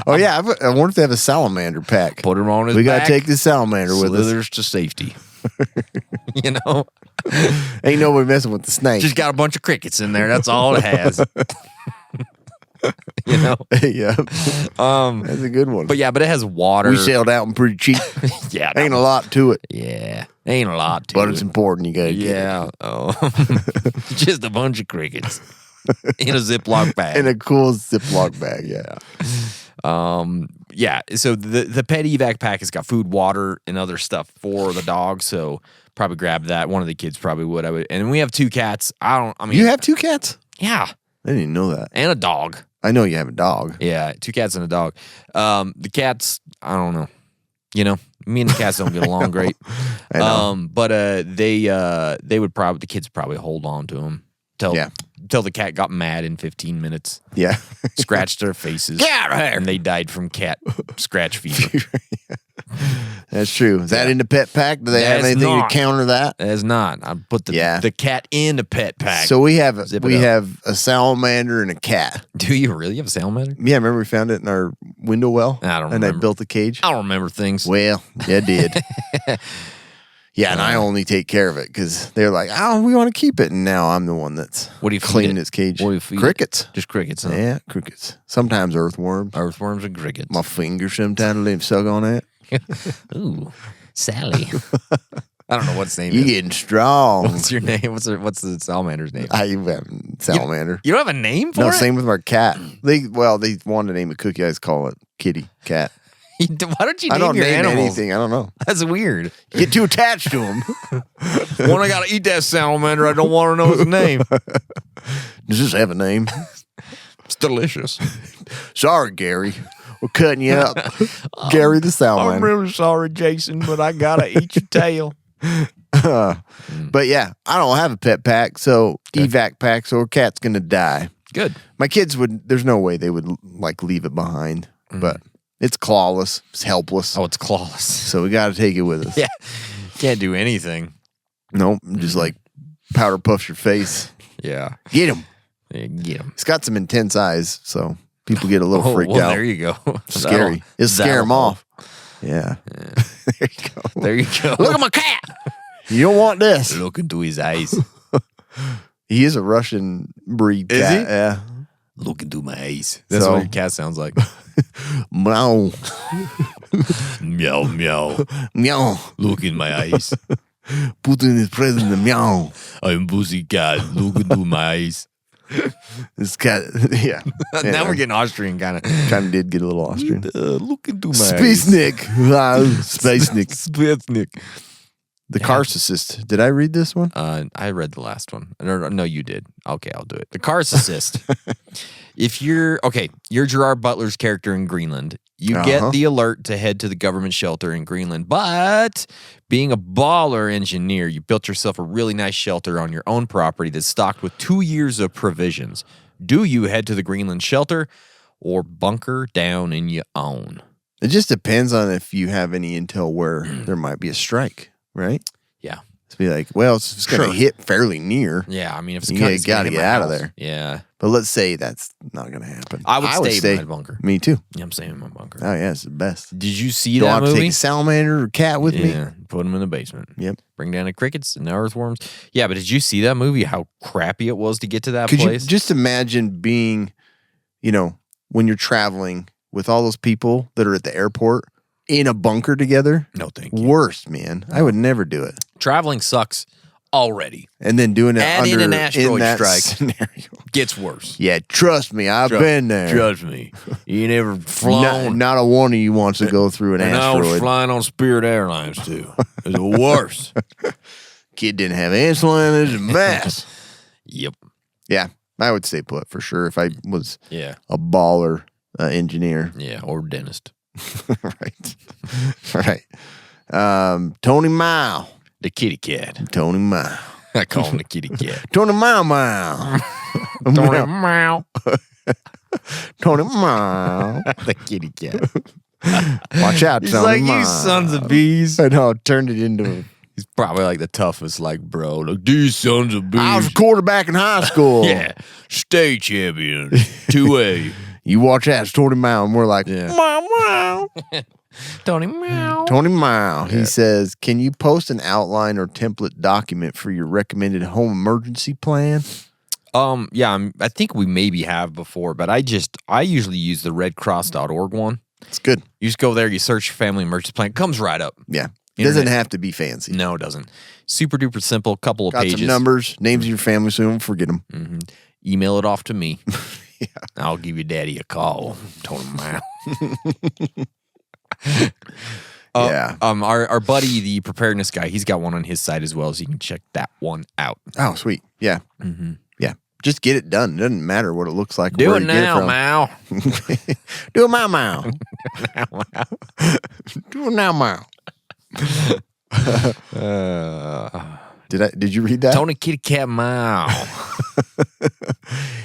Speaker 5: Oh yeah, I wonder if they have a salamander pack.
Speaker 4: Put him on his
Speaker 5: We
Speaker 4: back.
Speaker 5: gotta take the salamander with us.
Speaker 4: Slithers to safety. You know,
Speaker 5: Ain't nobody messing with the snake.
Speaker 4: just got a bunch of crickets in there. That's all it has. You know,
Speaker 5: yeah, that's a good one.
Speaker 4: but it has water.
Speaker 5: we sailed out and pretty cheap.
Speaker 4: Yeah,
Speaker 5: Ain't a lot to it,
Speaker 4: yeah, ain't a lot to
Speaker 5: but
Speaker 4: it.
Speaker 5: it's important. You gotta get it.
Speaker 4: Yeah, just a bunch of crickets in a Ziploc bag.
Speaker 5: In a cool Ziploc bag. Yeah.
Speaker 4: So the Pet Evac Pack has got food, water, and other stuff for the dog. So probably grab that. One of the kids probably would. I would. And we have 2 cats.
Speaker 5: You have 2 cats?
Speaker 4: Yeah,
Speaker 5: I didn't even know that.
Speaker 4: and a dog.
Speaker 5: I know you have a dog.
Speaker 4: Yeah, 2 cats and a dog. The cats, I don't know. You know, me and the cats don't get along great.
Speaker 5: I know.
Speaker 4: But they would probably, the kids would probably hold on to them till the cat got mad in 15 minutes,
Speaker 5: Yeah.
Speaker 4: scratched their faces.
Speaker 5: Get out of here.
Speaker 4: And they died from cat scratch fever.
Speaker 5: That's true. Is that in the pet pack? Do they have
Speaker 4: That's
Speaker 5: anything
Speaker 4: not.
Speaker 5: to counter that?
Speaker 4: That's not. I put the cat in the pet pack.
Speaker 5: So we have
Speaker 4: Zip it up.
Speaker 5: have a salamander and a cat.
Speaker 4: Do you really have a salamander?
Speaker 5: Yeah, remember we found it in our window well?
Speaker 4: I don't
Speaker 5: And I
Speaker 4: remember.
Speaker 5: built a cage?
Speaker 4: I don't remember things.
Speaker 5: Well, yeah, I did. Yeah, and I only take care of it because they're like, oh, we want to keep it. And now I'm the one that's
Speaker 4: What do you feed
Speaker 5: cleaning
Speaker 4: it?
Speaker 5: its cage.
Speaker 4: What do you feed it?
Speaker 5: Crickets.
Speaker 4: Just crickets. Huh?
Speaker 5: Yeah, crickets. Sometimes earthworms.
Speaker 4: Earthworms and crickets.
Speaker 5: My fingers sometimes let him suck on that.
Speaker 4: Ooh, Sally. I don't know what's name
Speaker 5: You
Speaker 4: is.
Speaker 5: getting strong.
Speaker 4: What's your name? What's the salamander's name?
Speaker 5: I have salamander.
Speaker 4: You don't have a name for
Speaker 5: No,
Speaker 4: it?
Speaker 5: same with our cat. They wanted to name a cookie. I just call it Kitty Cat.
Speaker 4: Why don't you
Speaker 5: I
Speaker 4: name
Speaker 5: don't
Speaker 4: your
Speaker 5: name
Speaker 4: animals?
Speaker 5: anything. I don't know.
Speaker 4: That's weird.
Speaker 5: You get too attached to them.
Speaker 4: When I gotta eat that salamander, I don't want to know his name.
Speaker 5: Does this have a name?
Speaker 4: It's delicious.
Speaker 5: Sorry, Gary. We're cutting you up. Gary the
Speaker 4: I'm
Speaker 5: salamander.
Speaker 4: really sorry, Jason, but I gotta eat your tail.
Speaker 5: But yeah, I don't have a pet pack, so evac pack, so our cat's gonna die.
Speaker 4: Good.
Speaker 5: My kids there's no way they would like leave it behind, but it's clawless, it's helpless.
Speaker 4: Oh, it's clawless.
Speaker 5: So we gotta take it with us.
Speaker 4: Yeah. Can't do anything.
Speaker 5: Nope, just like powder puffs your face.
Speaker 4: Yeah.
Speaker 5: Get him.
Speaker 4: Yeah, get him.
Speaker 5: It's got some intense eyes, so people get a little freaked out.
Speaker 4: There you go.
Speaker 5: Scary. It'll scare them
Speaker 4: that'll-
Speaker 5: off. Yeah. There you go.
Speaker 4: There you go.
Speaker 5: Look at my cat. You don't want this.
Speaker 4: Look into his eyes.
Speaker 5: He is a Russian breed
Speaker 4: Is
Speaker 5: cat.
Speaker 4: he?
Speaker 5: Yeah.
Speaker 4: Look into my eyes. That's
Speaker 5: So-
Speaker 4: what your cat sounds like.
Speaker 5: Meow.
Speaker 4: Meow, meow.
Speaker 5: Meow.
Speaker 4: Look in my eyes.
Speaker 5: Putin is president. Meow.
Speaker 4: I'm Pussycat. Look into my eyes.
Speaker 5: This cat. Yeah.
Speaker 4: Now we're getting Austrian kind of.
Speaker 5: kind of did get a little Austrian.
Speaker 4: Look into my
Speaker 5: Space
Speaker 4: eyes.
Speaker 5: Nick. Wow. Space Nick.
Speaker 4: Space Nick.
Speaker 5: The Narcissist. Did I read this one?
Speaker 4: I read the last one. No, you did. Okay, I'll do it. The Narcissist. If you're Gerard Butler's character in Greenland. You get the alert to head to the government shelter in Greenland, but being a baller engineer, you built yourself a really nice shelter on your own property that's stocked with 2 years of provisions. Do you head to the Greenland shelter or bunker down in your own?
Speaker 5: It just depends on if you have any intel where there might be a strike, right?
Speaker 4: Yeah.
Speaker 5: To be like, well, it's going to
Speaker 4: Sure.
Speaker 5: hit fairly near.
Speaker 4: Yeah, I mean, if it's
Speaker 5: You
Speaker 4: cut, it's
Speaker 5: gotta
Speaker 4: gonna hit
Speaker 5: get
Speaker 4: my
Speaker 5: out of
Speaker 4: house.
Speaker 5: there.
Speaker 4: Yeah.
Speaker 5: But let's say that's not going to happen.
Speaker 4: I would stay in my bunker.
Speaker 5: Me too.
Speaker 4: Yeah, I'm staying in my bunker.
Speaker 5: Oh, yeah, it's the best.
Speaker 4: Did you see
Speaker 5: Don't
Speaker 4: that
Speaker 5: have to
Speaker 4: movie?
Speaker 5: take a salamander or cat with me.
Speaker 4: Yeah, put them in the basement.
Speaker 5: Yep.
Speaker 4: Bring down the crickets and the earthworms. Yeah, but did you see that movie? How crappy it was to get to that
Speaker 5: Could you
Speaker 4: place?
Speaker 5: just imagine being, when you're traveling with all those people that are at the airport in a bunker together?
Speaker 4: No, thank you.
Speaker 5: Worst, man. I would never do it.
Speaker 4: Traveling sucks already.
Speaker 5: And then doing it
Speaker 4: Add in
Speaker 5: under
Speaker 4: an asteroid
Speaker 5: in that
Speaker 4: strike.
Speaker 5: scenario.
Speaker 4: Gets worse.
Speaker 5: Yeah, trust me, I've been there.
Speaker 4: Trust me. You ain't ever flown.
Speaker 5: Not a one of you wants to go through an
Speaker 4: and I was
Speaker 5: asteroid.
Speaker 4: flying on Spirit Airlines, too. It was the worst.
Speaker 5: Kid didn't have insulin. It was a mess.
Speaker 4: Yep.
Speaker 5: Yeah, I would stay put for sure if I was
Speaker 4: Yeah.
Speaker 5: a baller engineer.
Speaker 4: Yeah, or dentist.
Speaker 5: Right. Tony Mile.
Speaker 4: The kitty cat.
Speaker 5: Tony Mile.
Speaker 4: I call him the kitty cat.
Speaker 5: Tony Mile.
Speaker 4: Tony Meow.
Speaker 5: Tony Mile.
Speaker 4: The kitty cat.
Speaker 5: Watch out,
Speaker 4: He's
Speaker 5: Tony
Speaker 4: like,
Speaker 5: Mile.
Speaker 4: you sons of bees.
Speaker 5: I know, turned it into a...
Speaker 4: He's probably like the toughest, like, bro. Like, these sons of bees.
Speaker 5: I was a quarterback in high school.
Speaker 4: Yeah. State champion. 2A.
Speaker 5: You watch out, it's Tony Mile. And we're like,
Speaker 4: Yeah.
Speaker 5: Meow, meow.
Speaker 4: Tony Meow.
Speaker 5: Tony Mile. He says, can you post an outline or template document for your recommended home emergency plan?
Speaker 4: Yeah, I think we maybe have before, but I usually use the redcross.org one.
Speaker 5: It's good.
Speaker 4: You just go there, you search your family emergency plan. It comes right up.
Speaker 5: Yeah. It doesn't
Speaker 4: Internet.
Speaker 5: have to be fancy.
Speaker 4: No, it doesn't. Super duper simple, couple of
Speaker 5: Got
Speaker 4: pages.
Speaker 5: some numbers, names of your family, so you don't forget them.
Speaker 4: Email it off to me. I'll give your daddy a call. Tony Meow.
Speaker 5: Yeah.
Speaker 4: Our buddy, the preparedness guy, he's got one on his site as well, so you can check that one out.
Speaker 5: Oh, sweet. Yeah. Yeah. Just get it done. It doesn't matter what it looks like. or
Speaker 4: Do
Speaker 5: where
Speaker 4: it
Speaker 5: you get
Speaker 4: now,
Speaker 5: from.
Speaker 4: Mao.
Speaker 5: Do it now. Do it now. Did you read that?
Speaker 4: Tony Kitty Cat Mao.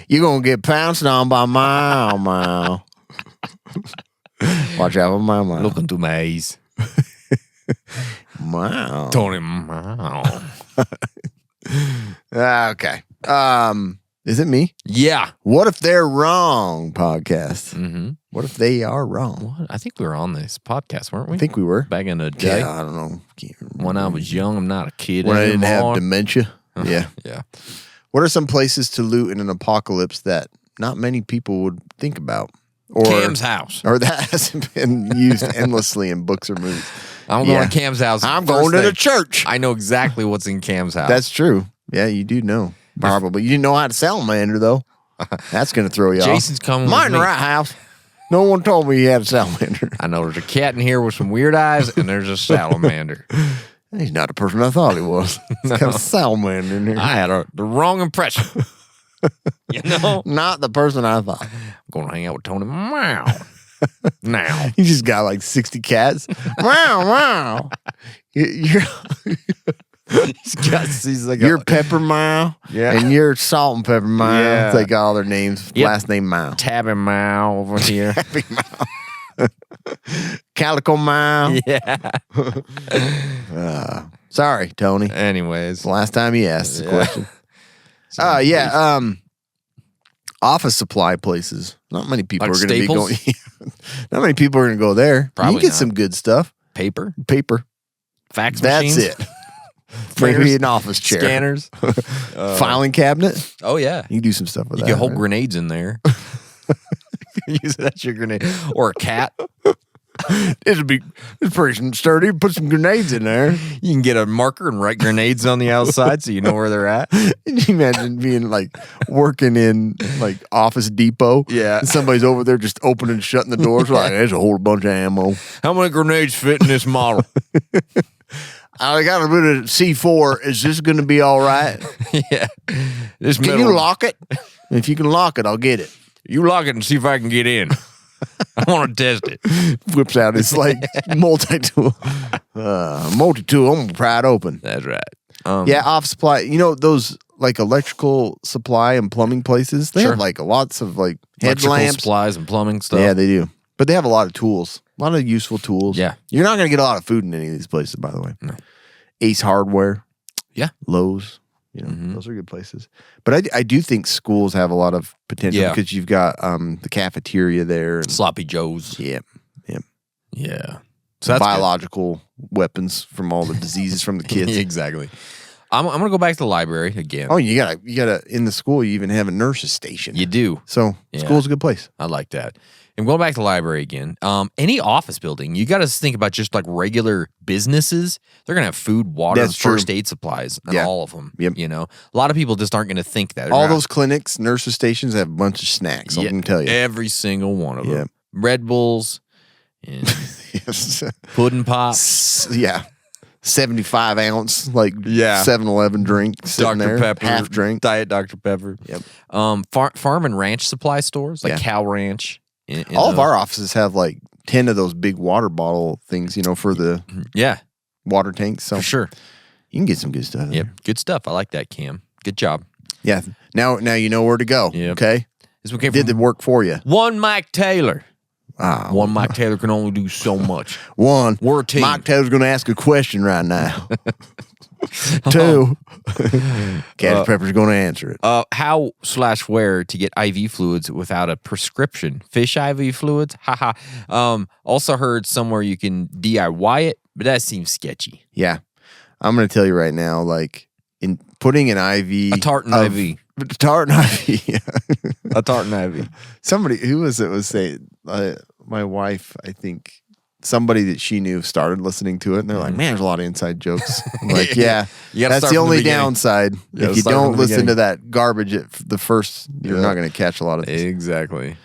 Speaker 5: You're gonna get pounced on by Mile. Watch out for Mile.
Speaker 4: Look into my eyes.
Speaker 5: Mile.
Speaker 4: Tony Mao.
Speaker 5: Okay. Is it me?
Speaker 4: Yeah.
Speaker 5: What if they're wrong? Podcast.
Speaker 4: Mm-hmm.
Speaker 5: What if they are wrong?
Speaker 4: What? I think we were on this podcast, weren't we?
Speaker 5: I think we were.
Speaker 4: Back in the day.
Speaker 5: Yeah, I don't know. Can't remember.
Speaker 4: When I was young, I'm not a kid
Speaker 5: When I
Speaker 4: anymore.
Speaker 5: didn't have dementia. Yeah.
Speaker 4: Yeah.
Speaker 5: What are some places to loot in an apocalypse that not many people would think about? Or
Speaker 4: Cam's house.
Speaker 5: Or that hasn't been used endlessly in books or movies.
Speaker 4: I'm going to Cam's house.
Speaker 5: I'm
Speaker 4: first
Speaker 5: going to the
Speaker 4: thing.
Speaker 5: church.
Speaker 4: I know exactly what's in Cam's house.
Speaker 5: That's true. Yeah, you do know. Probably. You didn't know how to salamander, though. That's going to throw you
Speaker 4: Jason's
Speaker 5: off.
Speaker 4: coming
Speaker 5: Mine
Speaker 4: with
Speaker 5: in the
Speaker 4: me.
Speaker 5: right house. No one told me he had a salamander.
Speaker 4: I know there's a cat in here with some weird eyes, and there's a salamander.
Speaker 5: He's not the person I thought he was. He's got a salamander in here.
Speaker 4: I had the wrong impression. You know?
Speaker 5: Not the person I thought.
Speaker 4: I'm going to hang out with Tony Meow. Now.
Speaker 5: You just got like 60 cats. Wow, wow. You're
Speaker 4: He's like
Speaker 5: you're Pepper Mile.
Speaker 4: Yeah.
Speaker 5: And you're Salt and Pepper Mile.
Speaker 4: Yeah.
Speaker 5: Take all their names.
Speaker 4: Yep.
Speaker 5: Last name Mile.
Speaker 4: Tabby Meow over here.
Speaker 5: Calico Mile.
Speaker 4: Yeah.
Speaker 5: Sorry, Tony.
Speaker 4: Anyways.
Speaker 5: The last time he asked the
Speaker 4: Yeah.
Speaker 5: question. Office supply places. Not many people
Speaker 4: Like
Speaker 5: are going to be going.
Speaker 4: Staples?
Speaker 5: Not many people are going to go there.
Speaker 4: Probably
Speaker 5: you get
Speaker 4: not.
Speaker 5: some good stuff.
Speaker 4: Paper.
Speaker 5: Paper.
Speaker 4: Fax
Speaker 5: That's
Speaker 4: machines.
Speaker 5: it. Maybe an office chair.
Speaker 4: Scanners.
Speaker 5: Filing cabinet.
Speaker 4: Oh, yeah.
Speaker 5: You can do some stuff with
Speaker 4: You
Speaker 5: that.
Speaker 4: can hold
Speaker 5: right?
Speaker 4: grenades in there. Use it as your grenade. Or a cat.
Speaker 5: It's pretty sturdy. Put some grenades in there.
Speaker 4: You can get a marker and write grenades on the outside so you know where they're at.
Speaker 5: Can you imagine being like working in like Office Depot?
Speaker 4: Yeah.
Speaker 5: And somebody's over there just opening and shutting the doors. Like, there's a whole bunch of ammo.
Speaker 4: How many grenades fit in this model?
Speaker 5: I got a bit of C4. Is this going to be all right?
Speaker 4: Yeah. This
Speaker 5: Can you lock it? If you can lock it, I'll get it.
Speaker 4: You lock it and see if I can get in. I want to test it.
Speaker 5: Whips out his like multi-tool. Multi-tool. I'm going to pry it open.
Speaker 4: That's right.
Speaker 5: Yeah, office supply. You know, those like electrical supply and plumbing places, they
Speaker 4: Sure.
Speaker 5: have like lots of like
Speaker 4: Electrical
Speaker 5: headlamps.
Speaker 4: supplies and plumbing stuff.
Speaker 5: Yeah, they do. But they have a lot of tools, a lot of useful tools.
Speaker 4: Yeah.
Speaker 5: You're not going to get a lot of food in any of these places, by the way. No. Ace Hardware.
Speaker 4: Yeah.
Speaker 5: Lowe's. You know, those are good places. But I do think schools have a lot of potential
Speaker 4: Yeah.
Speaker 5: because you've got the cafeteria there. And,
Speaker 4: Sloppy Joes.
Speaker 5: Yep.
Speaker 4: Yeah. So that's
Speaker 5: biological weapons from all the diseases from the
Speaker 4: good.
Speaker 5: kids.
Speaker 4: Exactly. I'm gonna go back to the library again.
Speaker 5: Oh, you gotta in the school you even have a nurse's station.
Speaker 4: You do.
Speaker 5: So
Speaker 4: Yeah.
Speaker 5: school's a good place.
Speaker 4: I like that. And going back to the library again, any office building, you got to think about just like regular businesses. They're gonna have food, water,
Speaker 5: That's true.
Speaker 4: first aid supplies, and
Speaker 5: Yeah.
Speaker 4: all of them.
Speaker 5: Yep.
Speaker 4: You know, a lot of people just aren't gonna think that. They're
Speaker 5: All
Speaker 4: not-
Speaker 5: those clinics, nurses' stations have a bunch of snacks. I
Speaker 4: Yeah,
Speaker 5: can tell you.
Speaker 4: every single one of them.
Speaker 5: Yep.
Speaker 4: Red Bulls and
Speaker 5: Yes.
Speaker 4: pudding pops.
Speaker 5: Yeah. 75 ounce, like
Speaker 4: Yeah.
Speaker 5: 7-Eleven drink sitting
Speaker 4: Dr.
Speaker 5: there,
Speaker 4: Pepper,
Speaker 5: half drink.
Speaker 4: Diet Dr. Pepper.
Speaker 5: Yep.
Speaker 4: Farm and ranch supply stores like
Speaker 5: Yeah.
Speaker 4: Cow Ranch. in
Speaker 5: All of
Speaker 4: those.
Speaker 5: our offices have like 10 of those big water bottle things, for the
Speaker 4: Yeah,
Speaker 5: water tanks. So
Speaker 4: for sure.
Speaker 5: you can get some good stuff. in
Speaker 4: Yep,
Speaker 5: there.
Speaker 4: good stuff. I like that, Cam. Good job.
Speaker 5: Yeah. Now you know where to go.
Speaker 4: Yep.
Speaker 5: Okay.
Speaker 4: This one came
Speaker 5: Did the
Speaker 4: from
Speaker 5: work for you.
Speaker 4: one Mike Taylor.
Speaker 5: Ah,
Speaker 4: One Mike Taylor can only do so much.
Speaker 5: one.
Speaker 4: We're a team.
Speaker 5: Mike Taylor's going to ask a question right now. 2. Cash Pepper's going to answer it.
Speaker 4: How/where to get IV fluids without a prescription? Fish IV fluids? Haha. Also heard somewhere you can DIY it, but that seems sketchy.
Speaker 5: Yeah. I'm going to tell you right now, like in putting an IV.
Speaker 4: A tartan
Speaker 5: of-
Speaker 4: IV.
Speaker 5: Tartan IV. Yeah.
Speaker 4: A tartan IV.
Speaker 5: Somebody, who was it, was saying, my wife, I think, somebody that she knew started listening to it, and they're like, man, there's a lot of inside jokes. I'm like, yeah,
Speaker 4: You gotta
Speaker 5: that's
Speaker 4: start
Speaker 5: the
Speaker 4: from
Speaker 5: only
Speaker 4: the beginning.
Speaker 5: downside.
Speaker 4: gotta
Speaker 5: If you
Speaker 4: start from
Speaker 5: don't
Speaker 4: the
Speaker 5: listen to
Speaker 4: beginning.
Speaker 5: that garbage at the first, you're
Speaker 4: Yeah.
Speaker 5: not going to catch a lot of this.
Speaker 4: Exactly.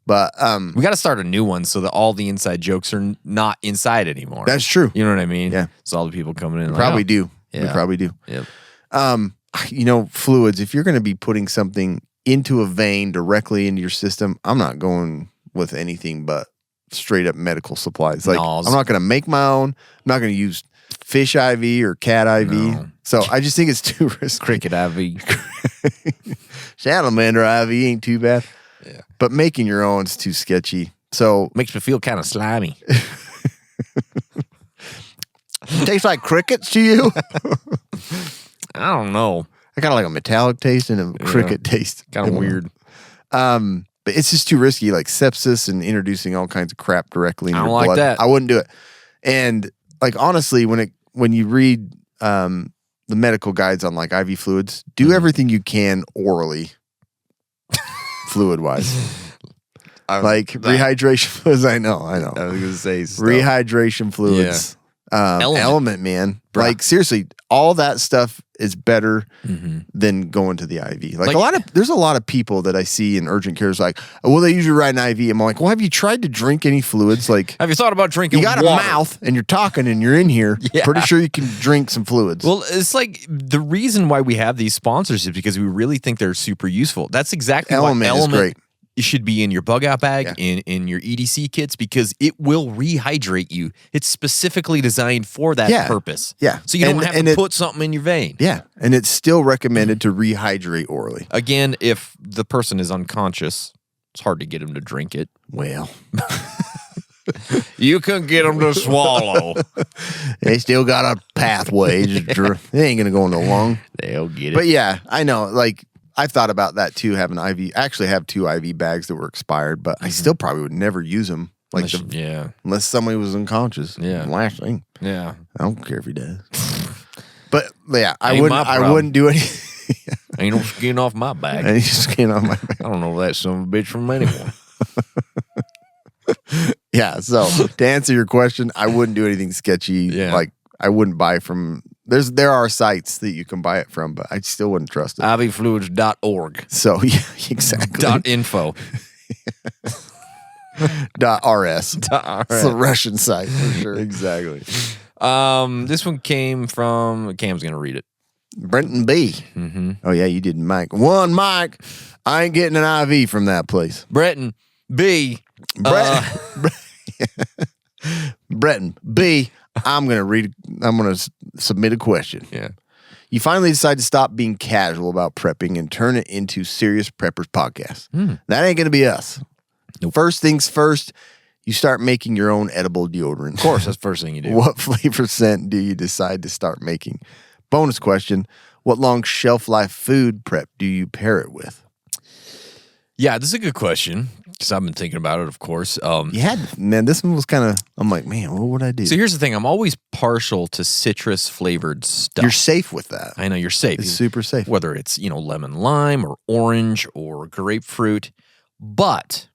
Speaker 5: But
Speaker 4: We got to start a new one so that all the inside jokes are not inside anymore.
Speaker 5: that's true.
Speaker 4: You know what I mean?
Speaker 5: Yeah.
Speaker 4: So all the people coming in.
Speaker 5: We
Speaker 4: like,
Speaker 5: probably
Speaker 4: oh,
Speaker 5: do. We
Speaker 4: Yeah.
Speaker 5: probably do.
Speaker 4: Yep.
Speaker 5: Fluids, if you're going to be putting something into a vein directly into your system, I'm not going with anything but straight up medical supplies. Like,
Speaker 4: No,
Speaker 5: I'm not going to make my own. I'm not going to use fish IV or cat IV.
Speaker 4: No.
Speaker 5: So I just think it's too risky.
Speaker 4: Cricket IV.
Speaker 5: Salamander IV ain't too bad.
Speaker 4: Yeah.
Speaker 5: But making your own is too sketchy. So
Speaker 4: Makes me feel kind of slimy.
Speaker 5: tastes like crickets to you?
Speaker 4: I don't know.
Speaker 5: I got like a metallic taste and a cricket taste.
Speaker 4: Kind of weird.
Speaker 5: But it's just too risky, like sepsis and introducing all kinds of crap directly in
Speaker 4: I
Speaker 5: your
Speaker 4: don't like
Speaker 5: blood.
Speaker 4: that.
Speaker 5: I wouldn't do it. And like honestly, when you read the medical guides on like IV fluids, do
Speaker 4: Mm-hmm.
Speaker 5: everything you can orally, fluid wise. Like rehydration fluids. I know.
Speaker 4: I was gonna say stuff.
Speaker 5: Rehydration fluids. Element, man.
Speaker 4: Bruh.
Speaker 5: Like seriously, all that stuff is better than going to the IV. Like there's a lot of people that I see in urgent care is like, oh, well, they usually write an IV. I'm like, well, have you tried to drink any fluids? Like,
Speaker 4: Have you thought about drinking?
Speaker 5: you got
Speaker 4: water?
Speaker 5: a mouth and you're talking and you're in here.
Speaker 4: Yeah.
Speaker 5: Pretty sure you can drink some fluids.
Speaker 4: Well, it's like the reason why we have these sponsors is because we really think they're super useful. That's exactly
Speaker 5: Element
Speaker 4: why
Speaker 5: is great.
Speaker 4: It should be in your bug out bag,
Speaker 5: Yeah.
Speaker 4: in your EDC kits, because it will rehydrate you. It's specifically designed for that
Speaker 5: Yeah.
Speaker 4: purpose.
Speaker 5: Yeah.
Speaker 4: So you don't
Speaker 5: And-
Speaker 4: have
Speaker 5: and
Speaker 4: to
Speaker 5: it-
Speaker 4: put something in your vein.
Speaker 5: Yeah. And it's still recommended to rehydrate orally.
Speaker 4: Again, if the person is unconscious, it's hard to get them to drink it.
Speaker 5: Well,
Speaker 4: You can get them to swallow.
Speaker 5: they still got a pathway. They ain't going to go in the lung.
Speaker 4: They'll get it.
Speaker 5: But yeah, I know. Like I've thought about that too. Having IV. I actually have 2 IV bags that were expired, but I still probably would never use them. Like unless somebody was unconscious.
Speaker 4: Yeah.
Speaker 5: Last thing.
Speaker 4: Yeah.
Speaker 5: I don't care if he does. But yeah, I
Speaker 4: Ain't
Speaker 5: wouldn't.
Speaker 4: my
Speaker 5: I
Speaker 4: problem.
Speaker 5: wouldn't do anything.
Speaker 4: Ain't no skin off my back.
Speaker 5: I just skin on my back.
Speaker 4: I don't know that son of a bitch from anyone.
Speaker 5: Yeah. So to answer your question, I wouldn't do anything sketchy.
Speaker 4: Yeah.
Speaker 5: Like I wouldn't buy from. There are sites that you can buy it from, but I still wouldn't trust it.
Speaker 4: IVfluids.org.
Speaker 5: So yeah, exactly.
Speaker 4: .info.
Speaker 5: .rs. It's a Russian site for sure.
Speaker 4: Exactly. This one came from Cam's gonna read it.
Speaker 5: Brenton B.
Speaker 4: Mm-hmm.
Speaker 5: Oh yeah, you did Mike. One Mike. I ain't getting an IV from that place.
Speaker 4: Breton B.
Speaker 5: Breton B. I'm gonna submit a question.
Speaker 4: Yeah.
Speaker 5: You finally decide to stop being casual about prepping and turn it into Serious Preppers Podcast. That ain't gonna be us. First things first, you start making your own edible deodorant.
Speaker 4: Of course, that's the first thing you do.
Speaker 5: What flavor scent do you decide to start making? Bonus question: what long shelf life food prep do you pair it with?
Speaker 4: Yeah, this is a good question because I've been thinking about it, of course.
Speaker 5: This one was kind of, I'm like, man, what would I do?
Speaker 4: So here's the thing. I'm always partial to citrus flavored stuff.
Speaker 5: You're safe with that.
Speaker 4: I know you're safe.
Speaker 5: It's super safe.
Speaker 4: Whether it's, lemon lime or orange or grapefruit. But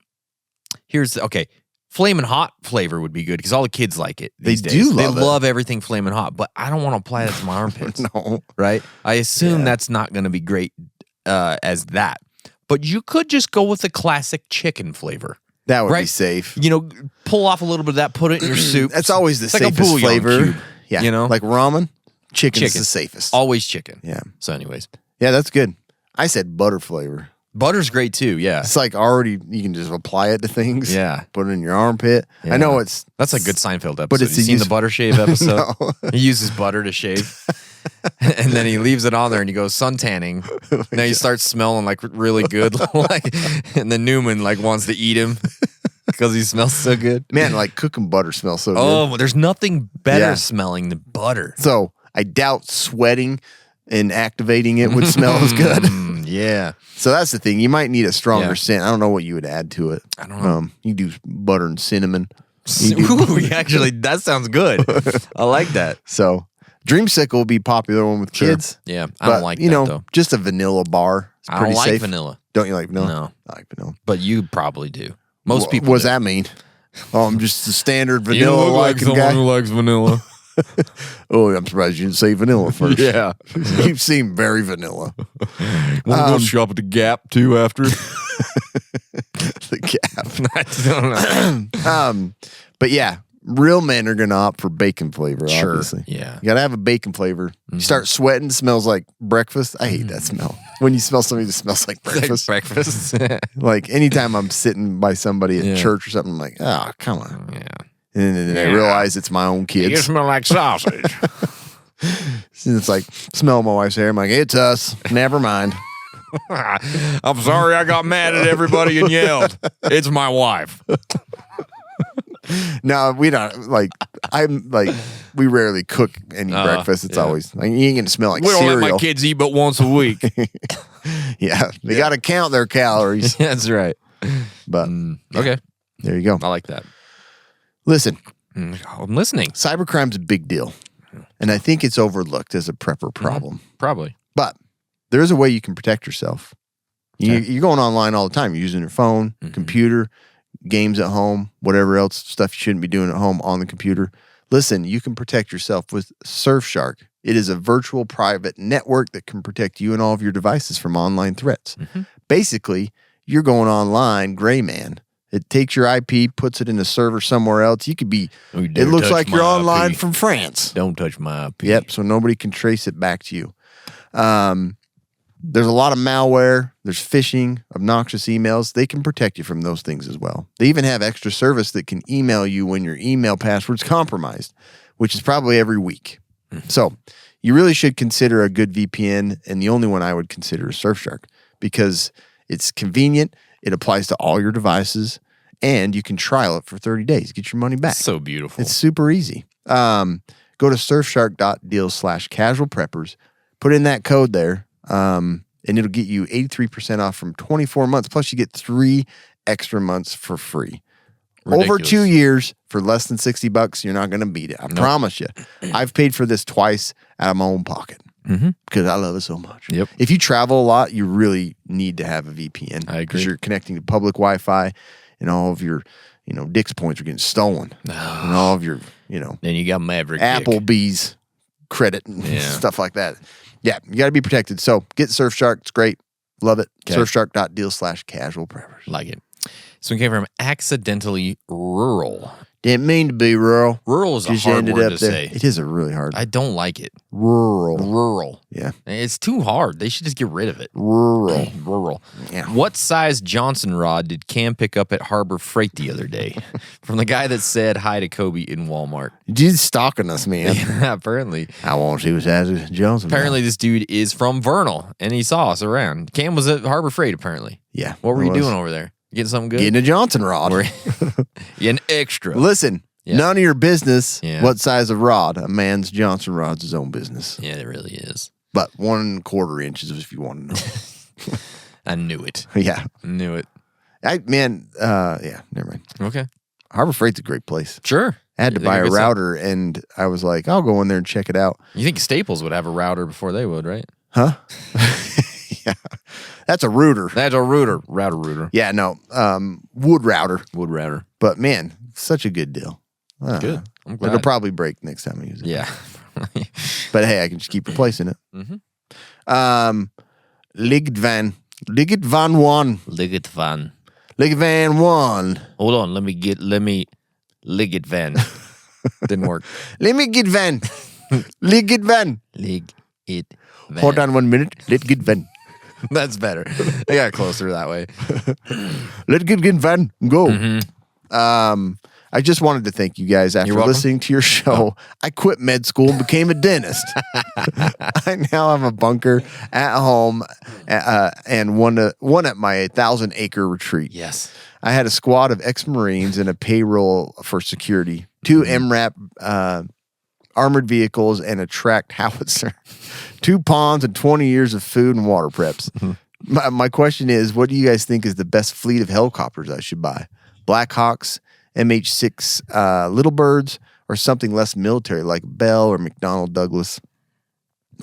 Speaker 4: okay, Flamin' Hot flavor would be good because all the kids like it.
Speaker 5: They
Speaker 4: these
Speaker 5: do
Speaker 4: days.
Speaker 5: love
Speaker 4: They
Speaker 5: it.
Speaker 4: love everything Flamin' Hot, but I don't want to apply that to my armpits.
Speaker 5: No.
Speaker 4: Right? I assume that's not going to be great as that. But you could just go with the classic chicken flavor.
Speaker 5: That would be
Speaker 4: Right.
Speaker 5: safe.
Speaker 4: Pull off a little bit of that, put it in your soup.
Speaker 5: That's always the
Speaker 4: It's like a
Speaker 5: safest
Speaker 4: bouillon
Speaker 5: flavor.
Speaker 4: cube,
Speaker 5: Yeah. Like ramen, chicken's the safest.
Speaker 4: Always chicken.
Speaker 5: Yeah.
Speaker 4: So anyways,
Speaker 5: Yeah, that's good. I said butter flavor.
Speaker 4: butter's great too. Yeah.
Speaker 5: It's like already, you can just apply it to things.
Speaker 4: Yeah.
Speaker 5: Put it in your armpit.
Speaker 4: Yeah.
Speaker 5: I know it's.
Speaker 4: That's a good Seinfeld episode.
Speaker 5: But it's
Speaker 4: you
Speaker 5: a
Speaker 4: seen the
Speaker 5: use-
Speaker 4: butter shave episode?
Speaker 5: No.
Speaker 4: He uses butter to shave. And then he leaves it on there and he goes sun tanning. Now he starts smelling like really good. And then Newman wants to eat him because he smells so good.
Speaker 5: Man, like cooking butter smells so good.
Speaker 4: Oh, there's nothing better
Speaker 5: Yeah.
Speaker 4: smelling than butter.
Speaker 5: So I doubt sweating and activating it would smell as good.
Speaker 4: Yeah.
Speaker 5: So that's the thing. You might need a stronger
Speaker 4: Yeah.
Speaker 5: scent. I don't know what you would add to it.
Speaker 4: I don't know.
Speaker 5: You do butter and cinnamon. You do-
Speaker 4: Ooh, actually, that sounds good. I like that.
Speaker 5: So Dreamsicle will be a popular one with kids.
Speaker 4: Yeah, I
Speaker 5: But,
Speaker 4: don't like that though.
Speaker 5: just a vanilla bar. It's
Speaker 4: I
Speaker 5: pretty
Speaker 4: don't like
Speaker 5: safe.
Speaker 4: vanilla.
Speaker 5: Don't you like vanilla?
Speaker 4: No.
Speaker 5: I like vanilla.
Speaker 4: But you probably do. Most people.
Speaker 5: What does
Speaker 4: do.
Speaker 5: that mean? Oh, I'm just a standard
Speaker 4: You
Speaker 5: vanilla
Speaker 4: look like
Speaker 5: liking
Speaker 4: someone
Speaker 5: guy.
Speaker 4: who likes vanilla.
Speaker 5: Oh, I'm surprised you didn't say vanilla first.
Speaker 4: Yeah.
Speaker 5: You seem very vanilla.
Speaker 4: Want to go shop at the Gap too after?
Speaker 5: The Gap.
Speaker 4: I don't know.
Speaker 5: But yeah, real men are going to opt for bacon flavor,
Speaker 4: Sure.
Speaker 5: obviously.
Speaker 4: Yeah.
Speaker 5: You got to have a bacon flavor. You start sweating, smells like breakfast. I hate that smell. When you smell something that smells like breakfast.
Speaker 4: Breakfast.
Speaker 5: Like anytime I'm sitting by somebody at
Speaker 4: Yeah.
Speaker 5: church or something, I'm like, oh, come on.
Speaker 4: Yeah.
Speaker 5: And then I
Speaker 4: Yeah.
Speaker 5: realize it's my own
Speaker 4: You
Speaker 5: kids.
Speaker 4: smell like sausage.
Speaker 5: And it's like, smell my wife's hair. I'm like, it's us. Never mind.
Speaker 4: I'm sorry I got mad at everybody and yelled. It's my wife.
Speaker 5: No, we don't we rarely cook any breakfast. It's
Speaker 4: yeah.
Speaker 5: always like, you ain't gonna smell like
Speaker 4: We don't
Speaker 5: cereal.
Speaker 4: let my kids eat but once a week.
Speaker 5: Yeah, they got to count their calories.
Speaker 4: That's right.
Speaker 5: But
Speaker 4: Okay.
Speaker 5: there you go.
Speaker 4: I like that.
Speaker 5: Listen,
Speaker 4: I'm listening.
Speaker 5: cybercrime's a big deal, and I think it's overlooked as a prepper problem.
Speaker 4: Probably.
Speaker 5: But there is a way you can protect yourself. You're going online all the time. You're using your phone, computer, games at home, whatever else stuff you shouldn't be doing at home on the computer. Listen, you can protect yourself with Surfshark. It is a virtual private network that can protect you and all of your devices from online threats. Basically, you're going online, gray man. It takes your IP, puts it in a server somewhere else. You could be,
Speaker 4: Oh, you
Speaker 5: it
Speaker 4: dare
Speaker 5: looks
Speaker 4: touch
Speaker 5: like you're
Speaker 4: my
Speaker 5: online
Speaker 4: IP.
Speaker 5: from France.
Speaker 4: Don't touch my IP.
Speaker 5: Yep, so nobody can trace it back to you. There's a lot of malware. There's phishing, obnoxious emails. They can protect you from those things as well. They even have extra service that can email you when your email password's compromised, which is probably every week. So you really should consider a good VPN, and the only one I would consider is Surfshark because it's convenient. It applies to all your devices, and you can trial it for 30 days. Get your money back.
Speaker 4: So beautiful.
Speaker 5: It's super easy. Go to surfshark.deal/casual preppers. Put in that code there, and it'll get you 83% off from 24 months. Plus, you get 3 extra months for free. Over
Speaker 4: Ridiculous.
Speaker 5: 2 years for less than $60, you're not going to beat it. I promise you. I've paid for this twice out of my own pocket because I love it so much.
Speaker 4: Yep.
Speaker 5: If you travel a lot, you really need to have a VPN.
Speaker 4: I agree.
Speaker 5: Because you're connecting to public Wi-Fi, and all of your, Dick's points are getting stolen, and all of your,
Speaker 4: Then you got Maverick. Dick.
Speaker 5: Applebee's credit and stuff like that. Yeah, you got to be protected. So get Surfshark. It's great. Love it.
Speaker 4: Okay.
Speaker 5: Surfshark.deal/casual preppers.
Speaker 4: Like it. So we came from accidentally rural.
Speaker 5: Didn't mean to be rural.
Speaker 4: Rural is a
Speaker 5: Just
Speaker 4: hard
Speaker 5: ended
Speaker 4: word
Speaker 5: up
Speaker 4: to
Speaker 5: there.
Speaker 4: say.
Speaker 5: It is a really hard.
Speaker 4: I don't like it.
Speaker 5: Rural.
Speaker 4: Rural.
Speaker 5: Yeah.
Speaker 4: It's too hard. They should just get rid of it.
Speaker 5: Rural.
Speaker 4: Rural.
Speaker 5: Yeah.
Speaker 4: What size Johnson rod did Cam pick up at Harbor Freight the other day? From the guy that said hi to Kobe in Walmart.
Speaker 5: Dude's stalking us, man.
Speaker 4: Apparently.
Speaker 5: I want to see what size of Johnson.
Speaker 4: Apparently this dude is from Vernal and he saw us around. Cam was at Harbor Freight apparently.
Speaker 5: Yeah.
Speaker 4: What were
Speaker 5: I
Speaker 4: you
Speaker 5: was.
Speaker 4: doing over there? Getting something good?
Speaker 5: Getting a Johnson rod.
Speaker 4: An extra.
Speaker 5: Listen,
Speaker 4: Yeah.
Speaker 5: none of your business
Speaker 4: Yeah.
Speaker 5: what size of rod. A man's Johnson rod's his own business.
Speaker 4: Yeah, it really is.
Speaker 5: But 1.25 inches if you want to know.
Speaker 4: I knew it.
Speaker 5: Yeah.
Speaker 4: Knew it.
Speaker 5: Yeah, never mind.
Speaker 4: Okay.
Speaker 5: Harbor Freight's a great place.
Speaker 4: Sure.
Speaker 5: I had to buy a router, and I was like, I'll go in there and check it out.
Speaker 4: You think Staples would have a router before they would, right?
Speaker 5: Huh? Yeah. That's a router.
Speaker 4: That's a router. Router.
Speaker 5: Yeah, no. Wood router.
Speaker 4: Wood router.
Speaker 5: But man, such a good deal.
Speaker 4: Good. I'm
Speaker 5: It'll
Speaker 4: glad.
Speaker 5: probably break next time I use it.
Speaker 4: Yeah.
Speaker 5: But hey, I can just keep replacing it. Liggett van 1.
Speaker 4: Liggett van.
Speaker 5: Liggett van 1.
Speaker 4: Hold on. Let me Liggett van. Didn't work.
Speaker 5: Let me get van. Liggett van.
Speaker 4: Liggett van.
Speaker 5: Hold on 1 minute. Let's get van.
Speaker 4: That's better. They got closer that way.
Speaker 5: Let's get van. Go. I just wanted to thank you guys after
Speaker 4: welcome.
Speaker 5: listening to your show. I quit med school and became a dentist. I now have a bunker at home and one at my 1,000-acre retreat.
Speaker 4: Yes.
Speaker 5: I had a squad of ex-Marines and a payroll for security, 2 MRAP armored vehicles, and a tracked howitzer, 2 ponds, and 20 years of food and water preps. My question is, what do you guys think is the best fleet of helicopters I should buy? Blackhawks, MH6 Little Birds, or something less military like Bell or McDonnell Douglas,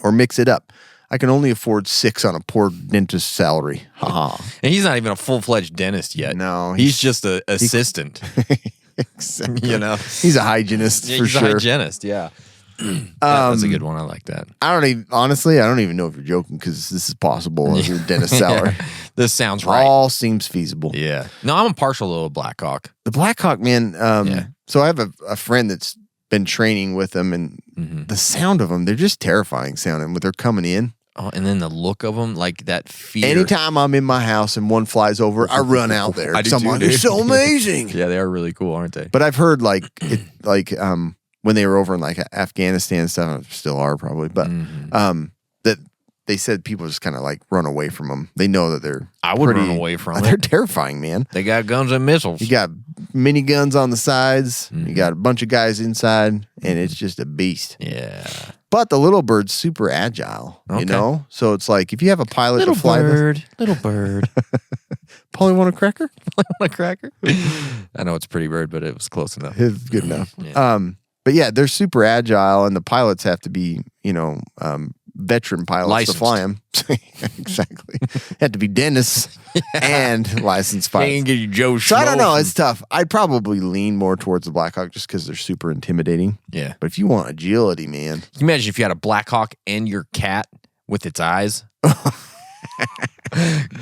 Speaker 5: or mix it up. I can only afford 6 on a poor dentist salary. Ha.
Speaker 4: And he's not even a full-fledged dentist yet.
Speaker 5: No,
Speaker 4: He's just an assistant.
Speaker 5: Exactly.
Speaker 4: You know?
Speaker 5: He's a hygienist
Speaker 4: Yeah,
Speaker 5: for
Speaker 4: he's
Speaker 5: sure.
Speaker 4: a hygienist, yeah. That's a good one. I like that.
Speaker 5: I don't even know if you're joking because this is possible as your dentist salary.
Speaker 4: This sounds right.
Speaker 5: All seems feasible.
Speaker 4: Yeah. No, I'm partial to a Blackhawk.
Speaker 5: The Blackhawk, man.
Speaker 4: Yeah.
Speaker 5: So I have a friend that's been training with them, and the sound of them, they're just terrifying sounding when they're coming in.
Speaker 4: Oh, and then the look of them, like that fear.
Speaker 5: Anytime I'm in my house and one flies over, I run out there.
Speaker 4: I do
Speaker 5: So I'm
Speaker 4: too,
Speaker 5: like,
Speaker 4: dude.
Speaker 5: they're so amazing.
Speaker 4: Yeah, they are really cool, aren't they?
Speaker 5: But I've heard when they were over in like Afghanistan and stuff, still are probably, but that they said people just kind of like run away from them. They know that they're
Speaker 4: I would run away from
Speaker 5: They're
Speaker 4: it.
Speaker 5: terrifying, man.
Speaker 4: They got guns and missiles.
Speaker 5: You got miniguns on the sides. You got a bunch of guys inside, and it's just a beast.
Speaker 4: Yeah.
Speaker 5: But the Little Bird's super agile,
Speaker 4: Okay.
Speaker 5: you know? So it's like if you have a pilot to fly
Speaker 4: Little bird.
Speaker 5: Polly want a cracker?
Speaker 4: Want a cracker? I know it's Pretty Bird, but it was close enough.
Speaker 5: It's good enough.
Speaker 4: Yeah.
Speaker 5: But yeah, they're super agile, and the pilots have to be, veteran pilots
Speaker 4: Licensed.
Speaker 5: to fly them. Exactly. Have to be dentists and licensed
Speaker 4: They
Speaker 5: pilots.
Speaker 4: can get you Joe
Speaker 5: So I don't know.
Speaker 4: Schmo
Speaker 5: It's tough. I'd probably lean more towards the Blackhawk just because they're super intimidating.
Speaker 4: Yeah.
Speaker 5: But if you want agility, man,
Speaker 4: Can you imagine if you had a Blackhawk and your cat with its eyes?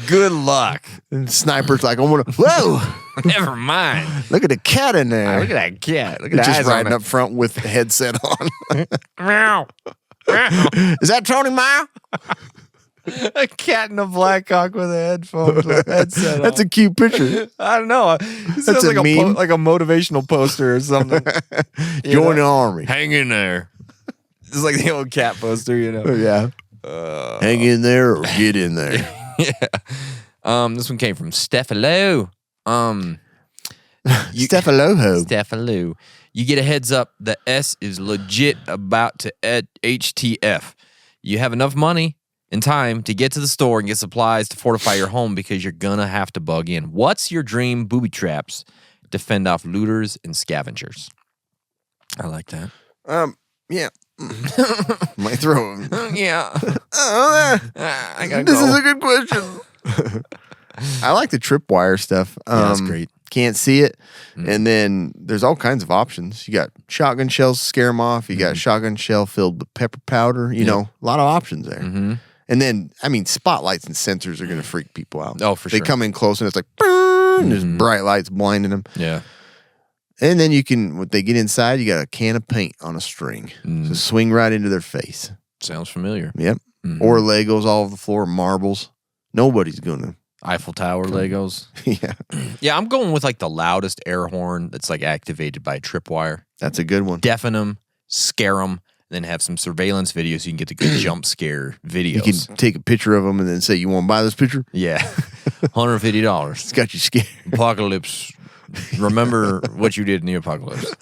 Speaker 4: Good luck.
Speaker 5: and sniper's like, I want to. Whoa!
Speaker 4: Never mind.
Speaker 5: Look at the cat in there.
Speaker 4: Look at that cat. Look at
Speaker 5: It's
Speaker 4: the
Speaker 5: just
Speaker 4: eyes on
Speaker 5: riding
Speaker 4: it.
Speaker 5: up front with the headset on.
Speaker 4: Meow. Meow.
Speaker 5: Is that Tony Meyer?
Speaker 4: A cat in a Blackhawk with a headset
Speaker 5: That's a cute picture.
Speaker 4: I don't know. It sounds
Speaker 5: That's a
Speaker 4: like
Speaker 5: meme.
Speaker 4: like a motivational poster or something.
Speaker 5: Join the army.
Speaker 4: Hang in there. It's like the old cat poster, you know.
Speaker 5: Yeah. Hang in there or get in there.
Speaker 4: Yeah. This one came from Stefalo.
Speaker 5: Stefaloho.
Speaker 4: Stefalo. You get a heads up. The S is legit about to HTF. You have enough money and time to get to the store and get supplies to fortify your home because you're gonna have to bug in. What's your dream booby traps to fend off looters and scavengers? I like that.
Speaker 5: Yeah. My throat.
Speaker 4: Yeah. I gotta
Speaker 5: This
Speaker 4: go.
Speaker 5: is a good question. I like the tripwire stuff.
Speaker 4: that's great.
Speaker 5: Can't see it. And then there's all kinds of options. You got shotgun shells to scare them off. You got a shotgun shell filled with pepper powder. You know, a lot of options there. And then, spotlights and sensors are going to freak people out.
Speaker 4: Oh, for
Speaker 5: They
Speaker 4: sure.
Speaker 5: come in close and it's like, and there's bright lights blinding them.
Speaker 4: Yeah.
Speaker 5: And then when they get inside, you got a can of paint on a string. So swing right into their face.
Speaker 4: Sounds familiar.
Speaker 5: Yep. Or Legos all over the floor, marbles. Nobody's going to.
Speaker 4: Eiffel Tower Legos.
Speaker 5: Yeah.
Speaker 4: Yeah, I'm going with like the loudest air horn that's like activated by a tripwire.
Speaker 5: That's a good one.
Speaker 4: Deafen them, scare them, and then have some surveillance videos so you can get the good jump scare
Speaker 5: You
Speaker 4: videos.
Speaker 5: can take a picture of them and then say, you want to buy this picture?
Speaker 4: Yeah. $150.
Speaker 5: It's got you scared.
Speaker 4: Apocalypse remember what you did in the apocalypse.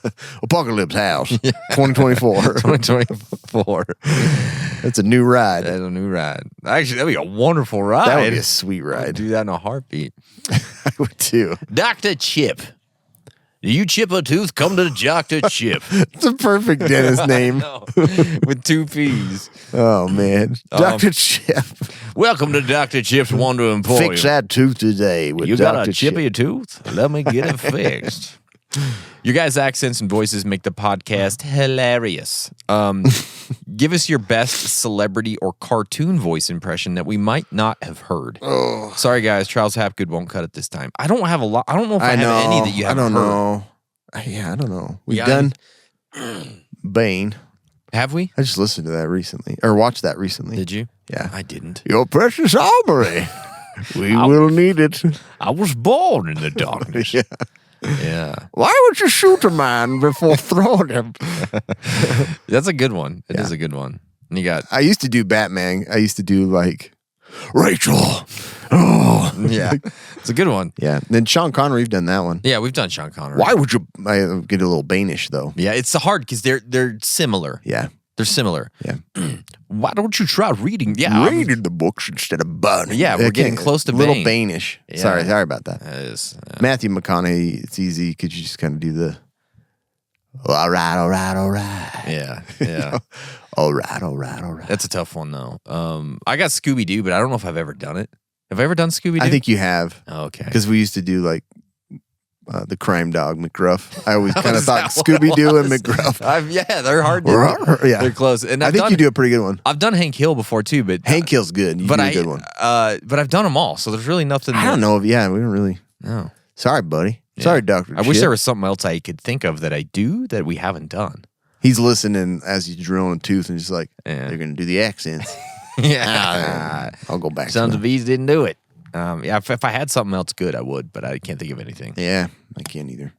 Speaker 5: Apocalypse House, 2024.
Speaker 4: 2024.
Speaker 5: That's a new ride.
Speaker 4: That's a new ride. Actually, that'd be a wonderful ride.
Speaker 5: That would be a sweet
Speaker 4: I'd
Speaker 5: ride.
Speaker 4: do that in a heartbeat.
Speaker 5: I would too.
Speaker 4: Dr. Chip. Do you chip a tooth? Come to Dr. Chip.
Speaker 5: It's a perfect dentist name.
Speaker 4: No, with 2 P's.
Speaker 5: Oh, man. Dr. Chip.
Speaker 4: Welcome to Dr. Chip's Wonder Emporium.
Speaker 5: Fix that tooth today with
Speaker 4: You
Speaker 5: Dr.
Speaker 4: got a
Speaker 5: Chip.
Speaker 4: chippy tooth? Let me get it fixed. Your guys' accents and voices make the podcast hilarious. Give us your best celebrity or cartoon voice impression that we might not have heard. Oh. Sorry, guys. Charles Hapgood won't cut it this time. I don't have a lot. I don't know if I have any that you haven't
Speaker 5: I don't
Speaker 4: heard.
Speaker 5: know. Yeah, I don't know. We've
Speaker 4: Yeah,
Speaker 5: done Bane.
Speaker 4: Have we?
Speaker 5: I just listened to that recently, or watched that recently.
Speaker 4: Did you?
Speaker 5: Yeah.
Speaker 4: I didn't.
Speaker 5: Your precious Aubrey. We will need it.
Speaker 4: I was born in the darkness.
Speaker 5: Yeah.
Speaker 4: Yeah.
Speaker 5: Why would you shoot a man before throwing him?
Speaker 4: That's a good one. It
Speaker 5: Yeah.
Speaker 4: is a good one. And you got,
Speaker 5: I used to do Batman. I used to do like Rachel. Oh,
Speaker 4: yeah, it's a good one.
Speaker 5: yeah. Then Sean Connery've done that one.
Speaker 4: Yeah, we've done Sean Connery.
Speaker 5: Why would you? I get a little Banish though.
Speaker 4: Yeah, it's hard because they're similar.
Speaker 5: Yeah,
Speaker 4: They're similar.
Speaker 5: yeah.
Speaker 4: Why don't you try reading? Yeah,
Speaker 5: Reading the books instead of burning.
Speaker 4: Yeah, we're
Speaker 5: Okay,
Speaker 4: getting close to
Speaker 5: little
Speaker 4: Bane.
Speaker 5: Banish.
Speaker 4: Yeah.
Speaker 5: Sorry about that.
Speaker 4: That is.
Speaker 5: Matthew McConaughey. It's easy because you just kind of do the. All right.
Speaker 4: Yeah, yeah.
Speaker 5: All right.
Speaker 4: That's a tough one though. I got Scooby Doo, but I don't know if I've ever done it. Have I ever done Scooby Doo?
Speaker 5: I think you have.
Speaker 4: Oh, okay.
Speaker 5: Because we used to do like the crime dog McGruff. I always kind of
Speaker 4: Is
Speaker 5: thought
Speaker 4: that what it
Speaker 5: Scooby Doo and
Speaker 4: was?
Speaker 5: McGruff.
Speaker 4: Yeah, they're hard. To,
Speaker 5: Yeah.
Speaker 4: they're close. And
Speaker 5: I think you do a pretty good one.
Speaker 4: I've done Hank Hill before too, but
Speaker 5: Hank Hill's good. You
Speaker 4: but
Speaker 5: do a
Speaker 4: I
Speaker 5: good one.
Speaker 4: But I've done them all, so there's really nothing.
Speaker 5: I don't know if we don't really.
Speaker 4: No.
Speaker 5: Sorry, buddy.
Speaker 4: Yeah.
Speaker 5: Sorry, Doctor.
Speaker 4: I wish there was something else I could think of that I do that we haven't done.
Speaker 5: He's listening as he's drilling a tooth, and he's like,
Speaker 4: Yeah.
Speaker 5: "They're gonna do the accents."
Speaker 4: Yeah.
Speaker 5: I'll go back.
Speaker 4: Sons
Speaker 5: to
Speaker 4: of E's didn't do it. Yeah, if I had something else good, I would, but I can't think of anything.
Speaker 5: Yeah, I can't either.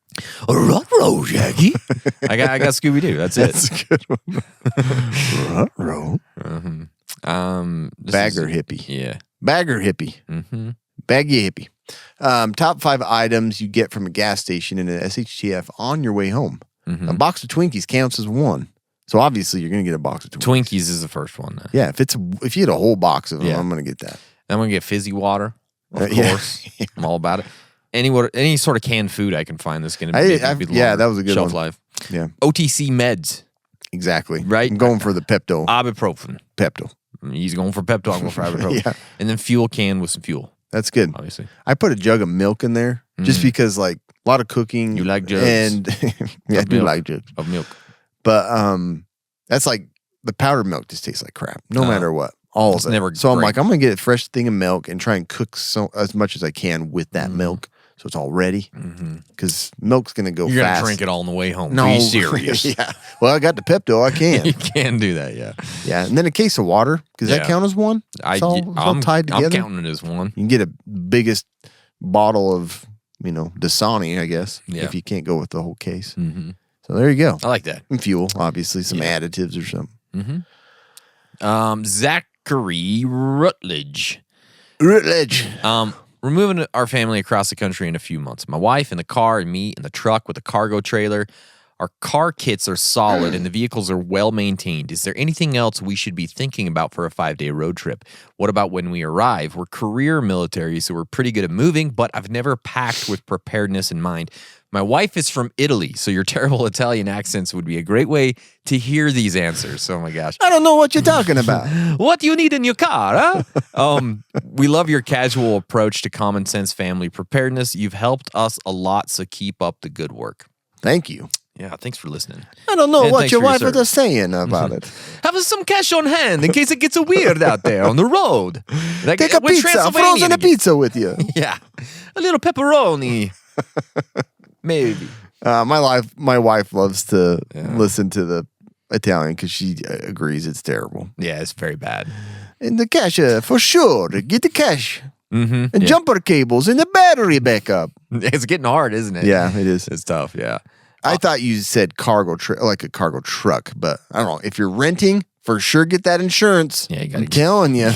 Speaker 4: Ruh-roh, Jackie. I got Scooby Doo. That's it.
Speaker 5: That's a good one. Ruh-roh. Bagger hippie.
Speaker 4: Yeah.
Speaker 5: Bagger hippie.
Speaker 4: Mm-hmm.
Speaker 5: Baggy hippie. Top 5 items you get from a gas station in an SHTF on your way home.
Speaker 4: Mm-hmm.
Speaker 5: A box of Twinkies counts as one. So obviously you're gonna get a box of Twinkies.
Speaker 4: Twinkies is the first one. Then.
Speaker 5: Yeah, if you get a whole box of them,
Speaker 4: Yeah.
Speaker 5: I'm gonna get that.
Speaker 4: I'm gonna get fizzy water. Of
Speaker 5: Yeah.
Speaker 4: course, I'm all about it. Any sort of canned food I can find that's gonna be,
Speaker 5: Yeah, that was a good
Speaker 4: shelf
Speaker 5: one.
Speaker 4: life.
Speaker 5: Yeah,
Speaker 4: OTC meds,
Speaker 5: exactly.
Speaker 4: Right?
Speaker 5: I'm going for the Pepto.
Speaker 4: ibuprofen. He's going for Pepto. I'm going for ibuprofen.
Speaker 5: Yeah.
Speaker 4: And then fuel can with some fuel,
Speaker 5: That's good.
Speaker 4: obviously.
Speaker 5: I put a jug of milk in there just because, like, a lot of cooking.
Speaker 4: You like jugs
Speaker 5: and yeah, I
Speaker 4: of
Speaker 5: do
Speaker 4: milk.
Speaker 5: like jugs.
Speaker 4: Of milk.
Speaker 5: But that's like the powdered milk just tastes like crap, no matter what. All
Speaker 4: It's
Speaker 5: of it.
Speaker 4: never
Speaker 5: So I'm
Speaker 4: great.
Speaker 5: like, I'm gonna get a fresh thing of milk and try and cook as much as I can with that milk, so it's all ready. Because milk's gonna go
Speaker 4: You're
Speaker 5: fast.
Speaker 4: gonna drink it all on the way home.
Speaker 5: No,
Speaker 4: Be serious.
Speaker 5: Yeah. Well, I got the Pepto. I can.
Speaker 4: You can do that. Yeah.
Speaker 5: Yeah, and then a case of water. Does that
Speaker 4: Yeah.
Speaker 5: count as one? It's all tied together.
Speaker 4: I'm counting it as one.
Speaker 5: You can get a biggest bottle of Dasani, I guess,
Speaker 4: Yeah.
Speaker 5: if you can't go with the whole case.
Speaker 4: Mm-hmm.
Speaker 5: So there you go.
Speaker 4: I like that.
Speaker 5: And fuel, obviously, some additives or something.
Speaker 4: Zachary Rutledge.
Speaker 5: Rutledge.
Speaker 4: We're moving our family across the country in a few months. My wife in the car and me in the truck with a cargo trailer. Our car kits are solid and the vehicles are well maintained. Is there anything else we should be thinking about for a 5-day road trip? What about when we arrive? We're career military, so we're pretty good at moving, but I've never packed with preparedness in mind. My wife is from Italy, so your terrible Italian accents would be a great way to hear these answers. Oh my gosh.
Speaker 5: I don't know what you're talking about.
Speaker 4: What do you need in your car, huh? We love your casual approach to common sense family preparedness. You've helped us a lot, so keep up the good work.
Speaker 5: Thank you.
Speaker 4: Yeah, thanks for listening.
Speaker 5: I don't know
Speaker 4: And
Speaker 5: what
Speaker 4: thanks
Speaker 5: your
Speaker 4: for your
Speaker 5: wife
Speaker 4: service.
Speaker 5: was saying about it.
Speaker 4: Have some cash on hand in case it gets weird out there on the road. Like,
Speaker 5: Take a
Speaker 4: we're
Speaker 5: pizza,
Speaker 4: Transylvania
Speaker 5: frozen a
Speaker 4: again.
Speaker 5: pizza with you.
Speaker 4: Yeah, a little pepperoni, maybe.
Speaker 5: My wife loves to listen to the Italian because she agrees it's terrible.
Speaker 4: Yeah, it's very bad.
Speaker 5: And the cash, for sure. Get the cash.
Speaker 4: Mm-hmm.
Speaker 5: And jumper cables and the battery backup.
Speaker 4: It's getting hard, isn't it?
Speaker 5: Yeah, it is.
Speaker 4: It's tough. Yeah.
Speaker 5: I thought you said like a cargo truck, but I don't know. If you're renting, for sure get that insurance.
Speaker 4: Yeah, you gotta
Speaker 5: I'm telling you.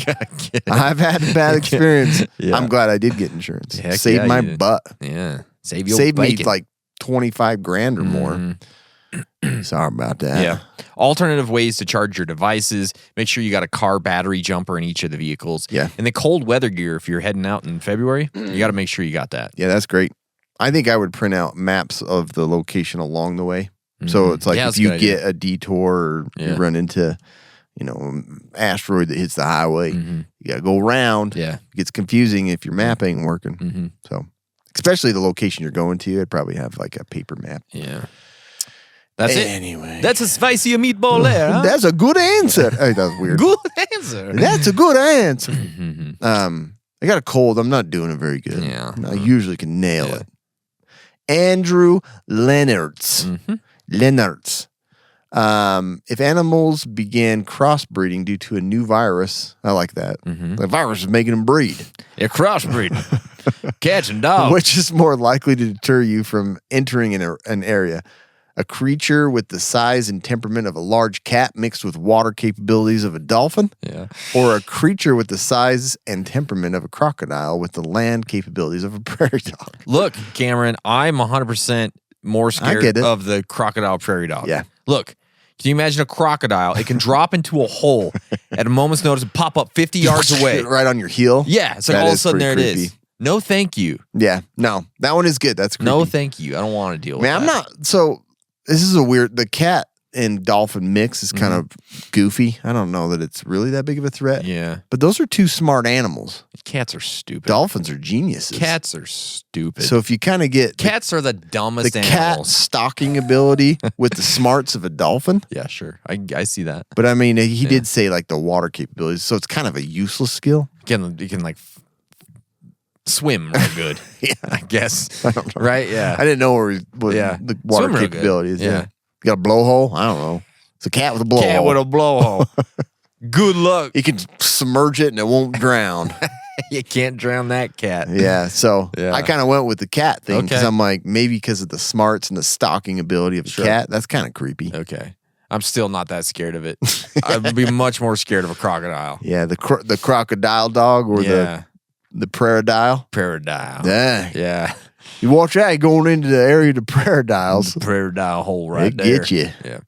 Speaker 5: I've had a bad experience.
Speaker 4: Yeah.
Speaker 5: I'm glad I did get insurance.
Speaker 4: Heck
Speaker 5: Saved
Speaker 4: yeah,
Speaker 5: my
Speaker 4: you did.
Speaker 5: butt.
Speaker 4: Yeah. Save your
Speaker 5: Saved me
Speaker 4: bacon.
Speaker 5: like 25 grand or more. Sorry about that.
Speaker 4: Yeah. Alternative ways to charge your devices. Make sure you got a car battery jumper in each of the vehicles.
Speaker 5: Yeah.
Speaker 4: And the cold weather gear, if you're heading out in February, you got to make sure you got that.
Speaker 5: Yeah, that's great. I think I would print out maps of the location along the way. So it's like
Speaker 4: Yeah,
Speaker 5: if
Speaker 4: that's a
Speaker 5: you
Speaker 4: good
Speaker 5: get
Speaker 4: idea.
Speaker 5: a detour or you run into, asteroid that hits the highway, you got to go around.
Speaker 4: Yeah.
Speaker 5: It gets confusing if your map ain't working. So, especially the location you're going to, I'd probably have like a paper map.
Speaker 4: Yeah. That's it.
Speaker 5: Anyway.
Speaker 4: That's a spicy meatball there, huh?
Speaker 5: That's a good answer. Hey, that was weird.
Speaker 4: Good answer.
Speaker 5: That's a good answer. I got a cold. I'm not doing it very good.
Speaker 4: Yeah.
Speaker 5: I usually can nail it. Andrew Leonards. Leonards. If animals began crossbreeding due to a new virus, I like that. The virus is making them breed.
Speaker 4: They're crossbreeding. Cats and dogs.
Speaker 5: Which is more likely to deter you from entering an area? A creature with the size and temperament of a large cat mixed with water capabilities of a dolphin?
Speaker 4: Yeah.
Speaker 5: Or a creature with the size and temperament of a crocodile with the land capabilities of a prairie dog?
Speaker 4: Look, Cameron, I'm 100% more
Speaker 5: get
Speaker 4: scared
Speaker 5: it.
Speaker 4: of the crocodile prairie dog.
Speaker 5: Yeah.
Speaker 4: Look, can you imagine a crocodile? It can drop into a hole at a moment's notice and pop up 50 yards away.
Speaker 5: Right on your heel?
Speaker 4: Yeah. It's like
Speaker 5: That
Speaker 4: all of a
Speaker 5: is
Speaker 4: sudden there
Speaker 5: pretty
Speaker 4: it is.
Speaker 5: creepy.
Speaker 4: No, thank you.
Speaker 5: Yeah. No, that one is good. That's creepy.
Speaker 4: No, thank you. I don't want to deal with
Speaker 5: Man,
Speaker 4: that.
Speaker 5: I'm not. So this is a weird. The cat and dolphin mix is kind of goofy. I don't know that it's really that big of a threat.
Speaker 4: Yeah.
Speaker 5: But those are two smart animals.
Speaker 4: Cats are stupid.
Speaker 5: Dolphins are geniuses.
Speaker 4: Cats are stupid.
Speaker 5: So if you kind of get
Speaker 4: Cats are the
Speaker 5: the
Speaker 4: dumbest
Speaker 5: cat
Speaker 4: animals.
Speaker 5: stalking ability with the smarts of a dolphin.
Speaker 4: Yeah, sure. I see that.
Speaker 5: But I mean, he did say like the water capabilities. So it's kind of a useless skill.
Speaker 4: You can like swim real good.
Speaker 5: Yeah.
Speaker 4: I guess.
Speaker 5: I don't know.
Speaker 4: Right? Yeah.
Speaker 5: I didn't know what
Speaker 4: Yeah.
Speaker 5: the water
Speaker 4: Swim real good.
Speaker 5: capabilities.
Speaker 4: Yeah.
Speaker 5: Yeah. You got a blowhole? I don't know. It's a cat with a blowhole.
Speaker 4: Cat with a blowhole. Good luck.
Speaker 5: He can submerge it and it won't drown.
Speaker 4: You can't drown that cat.
Speaker 5: Yeah. So
Speaker 4: Yeah.
Speaker 5: I kind of went with the cat thing because
Speaker 4: Okay.
Speaker 5: I'm like, maybe because of the smarts and the stalking ability of a cat, that's kind of creepy.
Speaker 4: Okay. I'm still not that scared of it. I'd be much more scared of a crocodile.
Speaker 5: Yeah. The crocodile dog or
Speaker 4: Yeah.
Speaker 5: the prairie-dile.
Speaker 4: Paradile.
Speaker 5: Dang.
Speaker 4: Yeah.
Speaker 5: You watch out, you're going into the area of the prairie-diles.
Speaker 4: Paradile hole right
Speaker 5: They
Speaker 4: there.
Speaker 5: get you.
Speaker 4: Yeah.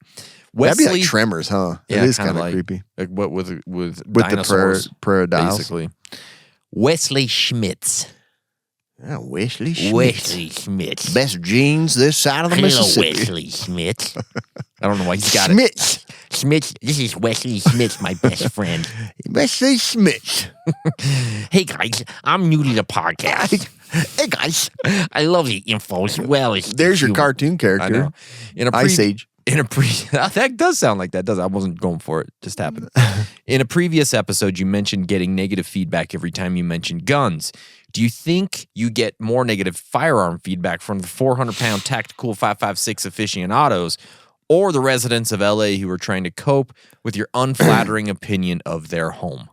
Speaker 5: That'd be
Speaker 4: Wesley.
Speaker 5: like Tremors, huh?
Speaker 4: Yeah,
Speaker 5: it is
Speaker 4: kinda
Speaker 5: kind of
Speaker 4: like-
Speaker 5: creepy.
Speaker 4: Like what with
Speaker 5: With
Speaker 4: dinosaurs,
Speaker 5: the prairie-diles.
Speaker 4: basically. Wesley Schmitz.
Speaker 5: Yeah, Wesley Schmitz.
Speaker 4: Wesley Schmitz.
Speaker 5: Best jeans this side of the
Speaker 4: Hello,
Speaker 5: Mississippi.
Speaker 4: Wesley Schmitz. I don't know why he's got
Speaker 5: Schmitz.
Speaker 4: it. Schmitz. This is Wesley Schmitz, my best friend.
Speaker 5: Wesley Schmitz.
Speaker 4: Hey guys, I'm new to the podcast.
Speaker 5: Hey, guys.
Speaker 4: I love the info as well as
Speaker 5: There's your
Speaker 4: humor.
Speaker 5: cartoon
Speaker 4: I
Speaker 5: character.
Speaker 4: know. In a
Speaker 5: Ice Age.
Speaker 4: that does sound like that, does it? I wasn't going for it. Just happened. In a previous episode, you mentioned getting negative feedback every time you mentioned guns. Do you think you get more negative firearm feedback from the 400-pound tactical 5.56 aficionados or the residents of LA who are trying to cope with your unflattering opinion of their home?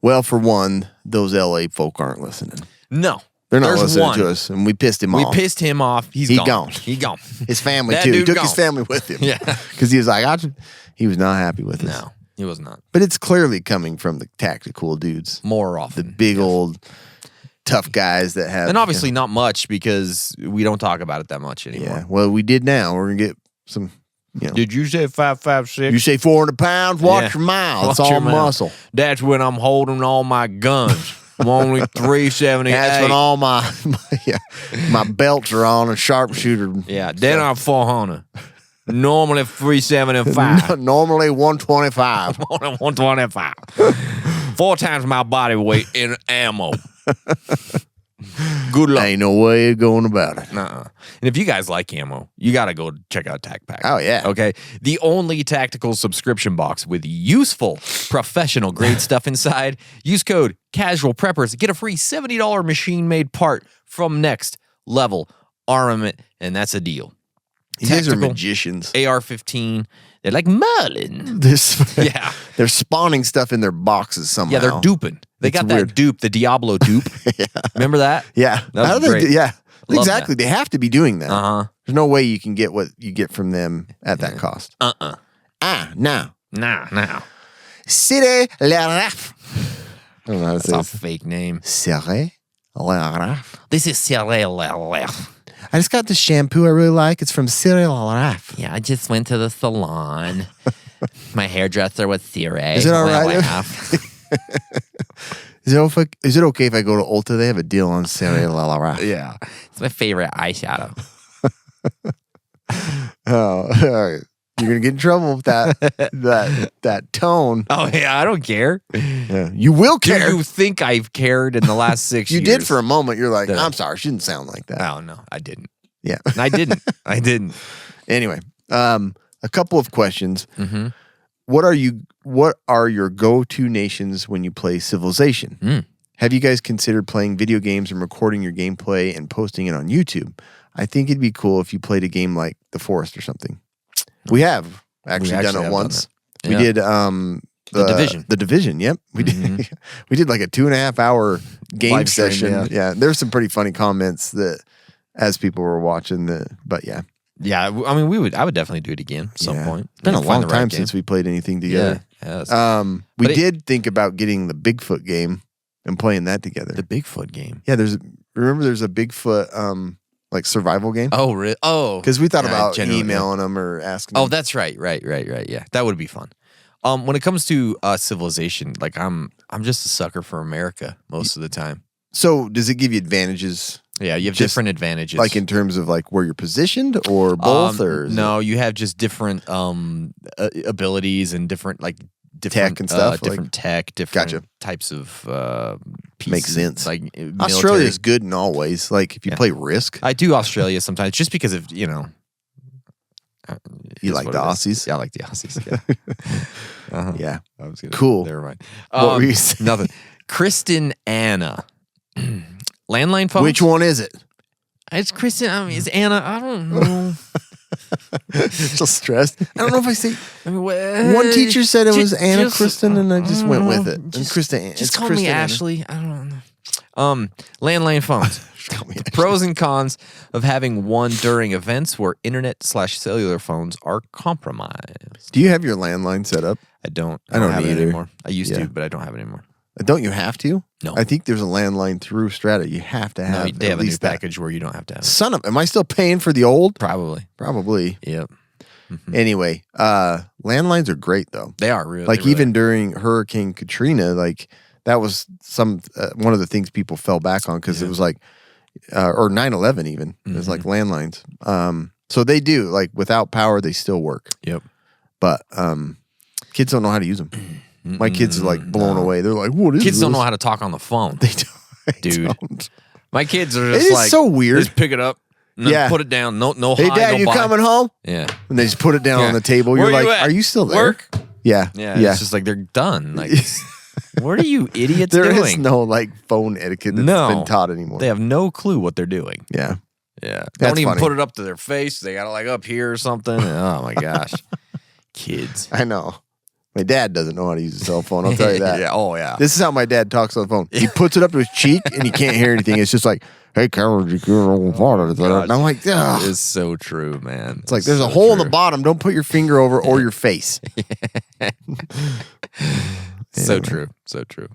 Speaker 5: Well, for one, those LA folk aren't listening.
Speaker 4: No.
Speaker 5: They're not
Speaker 4: There's
Speaker 5: listening
Speaker 4: one.
Speaker 5: to us, and we pissed him
Speaker 4: We
Speaker 5: off.
Speaker 4: pissed him off. He
Speaker 5: gone.
Speaker 4: He gone.
Speaker 5: His family,
Speaker 4: That
Speaker 5: too. He
Speaker 4: dude
Speaker 5: took his
Speaker 4: gone.
Speaker 5: family with him.
Speaker 4: Yeah.
Speaker 5: Because he was like, he was not happy with us.
Speaker 4: No, he was not.
Speaker 5: But it's clearly coming from the tactical dudes.
Speaker 4: More
Speaker 5: The
Speaker 4: often.
Speaker 5: big old tough guys that have.
Speaker 4: And obviously not much because we don't talk about it that much anymore.
Speaker 5: Yeah. Well, we did now. We're going to get some,
Speaker 4: Did you say 5.56?
Speaker 5: You say 400 pounds, watch
Speaker 4: Yeah.
Speaker 5: your mouth. It's
Speaker 4: Watch
Speaker 5: all
Speaker 4: your mouth.
Speaker 5: muscle.
Speaker 4: That's when I'm holding all my guns. I'm only 378.
Speaker 5: That's when all my belts are on a sharpshooter.
Speaker 4: Yeah, then I'm 400. Normally 375.
Speaker 5: Normally 125.
Speaker 4: Only 125. 4 times my body weight in ammo. Good luck.
Speaker 5: Ain't no way of going about it.
Speaker 4: Nuh-uh. And if you guys like ammo, you got to go check out TacPack.
Speaker 5: Oh, yeah.
Speaker 4: Okay. The only tactical subscription box with useful, professional grade stuff inside. Use code CASUALPREPPERS to get a free $70 machine-made part from Next Level Armament, and that's a deal.
Speaker 5: These guys are
Speaker 4: Tactical
Speaker 5: magicians.
Speaker 4: AR-15. They're like Merlin. Yeah.
Speaker 5: They're spawning stuff in their boxes somehow.
Speaker 4: Yeah, they're duping. They
Speaker 5: It's
Speaker 4: got that
Speaker 5: weird.
Speaker 4: dupe, the Diablo dupe. Remember that?
Speaker 5: Yeah.
Speaker 4: That was
Speaker 5: How do they
Speaker 4: great.
Speaker 5: do- yeah.
Speaker 4: Love
Speaker 5: Exactly. They have to be doing that.
Speaker 4: Uh-huh.
Speaker 5: There's no way you can get what you get from them at that cost.
Speaker 4: Uh-uh.
Speaker 5: No.
Speaker 4: Nah.
Speaker 5: Cité La Raf. I don't know how to
Speaker 4: That's
Speaker 5: say
Speaker 4: a
Speaker 5: this.
Speaker 4: fake name.
Speaker 5: Serre
Speaker 4: This is Cyril.
Speaker 5: I just got this shampoo I really like. It's from Cyril.
Speaker 4: Yeah, I just went to the salon. My hairdresser was Cyril.
Speaker 5: Is it all right? Is it okay if I go to Ulta? They have a deal on Cyril.
Speaker 4: Yeah, it's my favorite eyeshadow.
Speaker 5: Oh, you're gonna get in trouble with that tone.
Speaker 4: Oh yeah, I don't care.
Speaker 5: Yeah. You will
Speaker 4: Do
Speaker 5: care.
Speaker 4: you think I've cared in the last 6
Speaker 5: You
Speaker 4: years?
Speaker 5: did for a moment. You're like,
Speaker 4: Did I?
Speaker 5: I'm sorry, she didn't sound like that.
Speaker 4: Oh no, I didn't.
Speaker 5: Yeah.
Speaker 4: I didn't. I didn't.
Speaker 5: Anyway, a couple of questions.
Speaker 4: Mm-hmm.
Speaker 5: What are your go-to nations when you play Civilization?
Speaker 4: Mm.
Speaker 5: Have you guys considered playing video games and recording your gameplay and posting it on YouTube? I think it'd be cool if you played a game like The Forest or something. We have actually done it once. We did
Speaker 4: The Division.
Speaker 5: The Division, yep. We did we did like a 2.5 hour game
Speaker 4: Live stream,
Speaker 5: session. Yeah. There's some pretty funny comments that as people were watching but yeah.
Speaker 4: Yeah, I mean, I would definitely do it again at some
Speaker 5: Yeah.
Speaker 4: point.
Speaker 5: It's been a
Speaker 4: Find
Speaker 5: long
Speaker 4: the right
Speaker 5: time
Speaker 4: game.
Speaker 5: since we played anything together.
Speaker 4: Yeah.
Speaker 5: We
Speaker 4: But it-
Speaker 5: did think about getting the Bigfoot game and playing that together.
Speaker 4: The Bigfoot game.
Speaker 5: Yeah, there's a Bigfoot like survival game.
Speaker 4: Oh, really? Oh,
Speaker 5: Because we thought
Speaker 4: yeah,
Speaker 5: about
Speaker 4: genuinely.
Speaker 5: emailing them or asking
Speaker 4: Oh,
Speaker 5: them.
Speaker 4: that's right. Yeah, that would be fun. When it comes to Civilization, like I'm just a sucker for America most of the time.
Speaker 5: So does it give you advantages?
Speaker 4: Yeah, you have
Speaker 5: Just,
Speaker 4: different advantages.
Speaker 5: Like in terms of like where you're positioned or both or is
Speaker 4: no, you have just different abilities and different
Speaker 5: Tech and stuff,
Speaker 4: different tech, different
Speaker 5: Gotcha.
Speaker 4: types of pieces.
Speaker 5: Makes sense.
Speaker 4: Like
Speaker 5: Australia is good in all ways. Like if you
Speaker 4: Yeah.
Speaker 5: play Risk,
Speaker 4: I do Australia sometimes just because of
Speaker 5: you
Speaker 4: is
Speaker 5: like
Speaker 4: what
Speaker 5: the
Speaker 4: it is.
Speaker 5: Aussies.
Speaker 4: Yeah, I like the Aussies. Yeah. Uh-huh.
Speaker 5: Yeah.
Speaker 4: I was gonna,
Speaker 5: Cool.
Speaker 4: Never mind.
Speaker 5: What were you saying?
Speaker 4: Nothing. Kristen Anna. Landline phone.
Speaker 5: Which one is it?
Speaker 4: It's Kristen. I mean, it's Anna. I don't know.
Speaker 5: So stressed. I don't know if I say.
Speaker 4: I mean,
Speaker 5: One teacher said it was
Speaker 4: just-
Speaker 5: Anna
Speaker 4: just-
Speaker 5: Kristen, and I just went with it.
Speaker 4: Just-
Speaker 5: Kristen.
Speaker 4: Just
Speaker 5: it's
Speaker 4: call
Speaker 5: Kristen
Speaker 4: me
Speaker 5: Anna.
Speaker 4: Ashley. I don't know. Landline phones.
Speaker 5: Just call me Ashley.
Speaker 4: Pros and cons of having one during events where internet/cellular phones are compromised.
Speaker 5: Do you have your landline set up?
Speaker 4: I don't
Speaker 5: don't
Speaker 4: have it
Speaker 5: either.
Speaker 4: anymore. I used
Speaker 5: Yeah.
Speaker 4: to, but I don't have it anymore.
Speaker 5: Don't you have to?
Speaker 4: No.
Speaker 5: I think there's a landline through Strata. You have to
Speaker 4: No,
Speaker 5: have
Speaker 4: they
Speaker 5: at
Speaker 4: have a new
Speaker 5: least that.
Speaker 4: package where you don't have to have it.
Speaker 5: Son of, am I still paying for the old?
Speaker 4: Probably.
Speaker 5: Probably.
Speaker 4: Yep.
Speaker 5: Anyway, landlines are great though.
Speaker 4: They are really
Speaker 5: Like
Speaker 4: really
Speaker 5: even during Hurricane Katrina, like that was one of the things people fell back on because it was like, or 9/11 even. It was like landlines. So they do like without power, they still work.
Speaker 4: Yep.
Speaker 5: But kids don't know how to use them. My kids are like blown away. They're like, "What is
Speaker 4: Kids
Speaker 5: this?"
Speaker 4: don't know how to talk on the phone.
Speaker 5: They don't. They
Speaker 4: Dude.
Speaker 5: don't.
Speaker 4: My kids are
Speaker 5: It
Speaker 4: just
Speaker 5: is
Speaker 4: like
Speaker 5: so weird.
Speaker 4: Just pick it up, and then
Speaker 5: Yeah.
Speaker 4: put it down. No,
Speaker 5: Hey,
Speaker 4: hi,
Speaker 5: Dad,
Speaker 4: no
Speaker 5: you
Speaker 4: bye.
Speaker 5: coming home?
Speaker 4: Yeah,
Speaker 5: And they just put it down
Speaker 4: Yeah.
Speaker 5: on the table.
Speaker 4: Where
Speaker 5: You're like,
Speaker 4: you at?
Speaker 5: "Are you still there?"
Speaker 4: Work?
Speaker 5: Yeah,
Speaker 4: yeah.
Speaker 5: yeah.
Speaker 4: It's just like they're done. Like, what are you idiots
Speaker 5: There
Speaker 4: doing?
Speaker 5: is no like phone etiquette that's
Speaker 4: No.
Speaker 5: been taught anymore.
Speaker 4: They have no clue what they're doing.
Speaker 5: Yeah.
Speaker 4: Yeah,
Speaker 5: That's
Speaker 4: don't even
Speaker 5: funny.
Speaker 4: put it up to their face. They got it like up here or something. Oh my gosh, kids.
Speaker 5: I know. My dad doesn't know how to use a cell phone. I'll tell you that.
Speaker 4: Yeah. Oh yeah.
Speaker 5: This is how my dad talks on the phone. He puts it up to his cheek and he can't hear anything. It's just like, "Hey, Carol, you get a little water?" And I'm like, "Ugh."
Speaker 4: It's so true, man.
Speaker 5: It's like there's a hole in the bottom. Don't put your finger over or your face.
Speaker 4: So true. So true.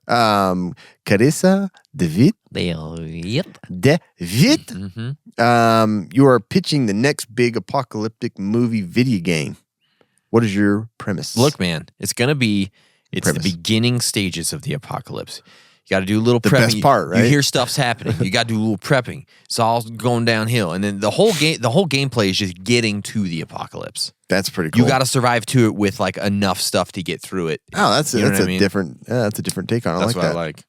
Speaker 5: Carissa David.
Speaker 4: Yep.
Speaker 5: David.
Speaker 4: Mm-hmm.
Speaker 5: You are pitching the next big apocalyptic movie video game. What is your premise?
Speaker 4: Look, man, it's the
Speaker 5: Premise.
Speaker 4: beginning stages of the apocalypse. You got to do a little
Speaker 5: The
Speaker 4: prepping.
Speaker 5: best part, right?
Speaker 4: You hear stuff's happening. You got to do a little prepping. It's all going downhill, and then the whole gameplay is just getting to the apocalypse.
Speaker 5: That's pretty cool.
Speaker 4: You got to survive to it with like enough stuff to get through it.
Speaker 5: Oh, that's
Speaker 4: You know
Speaker 5: that's
Speaker 4: what
Speaker 5: a
Speaker 4: I mean?
Speaker 5: different. That's a different take on it.
Speaker 4: That's
Speaker 5: I
Speaker 4: what
Speaker 5: like
Speaker 4: I
Speaker 5: that.
Speaker 4: like.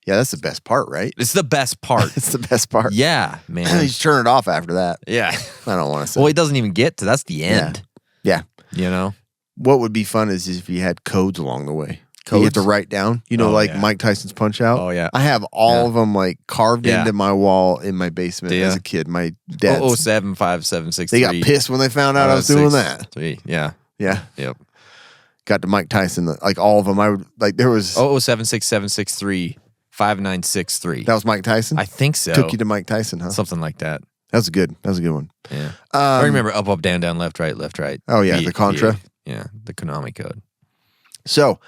Speaker 5: Yeah, that's the best part, right?
Speaker 4: It's the best part.
Speaker 5: It's the best part.
Speaker 4: Yeah,
Speaker 5: You
Speaker 4: man.
Speaker 5: just turn it off after that.
Speaker 4: Yeah.
Speaker 5: I don't want to say.
Speaker 4: Well, it doesn't even get to. That's the end.
Speaker 5: Yeah.
Speaker 4: You know.
Speaker 5: What would be fun is if you had codes along the way. You have to
Speaker 4: Codes?
Speaker 5: write down. You know,
Speaker 4: Oh,
Speaker 5: like
Speaker 4: yeah.
Speaker 5: Mike Tyson's Punch Out.
Speaker 4: Oh, yeah.
Speaker 5: I have all
Speaker 4: Yeah.
Speaker 5: of them like carved
Speaker 4: Yeah.
Speaker 5: into my wall in my basement
Speaker 4: Do
Speaker 5: as
Speaker 4: ya?
Speaker 5: a kid. My dad.
Speaker 4: 0075763.
Speaker 5: They got pissed when they found out I was doing that.
Speaker 4: 3. Yeah.
Speaker 5: Yeah.
Speaker 4: Yep.
Speaker 5: Got to Mike Tyson. Like all of them. I would like. There was.
Speaker 4: 0076763 5963.
Speaker 5: That was Mike Tyson.
Speaker 4: I think so.
Speaker 5: Took you to Mike Tyson, huh?
Speaker 4: Something like that.
Speaker 5: That was good. That was a good one.
Speaker 4: Yeah. I remember up, up, down, down, left, right, left, right.
Speaker 5: Oh, yeah, the Contra.
Speaker 4: Yeah, the Konami code.
Speaker 5: So,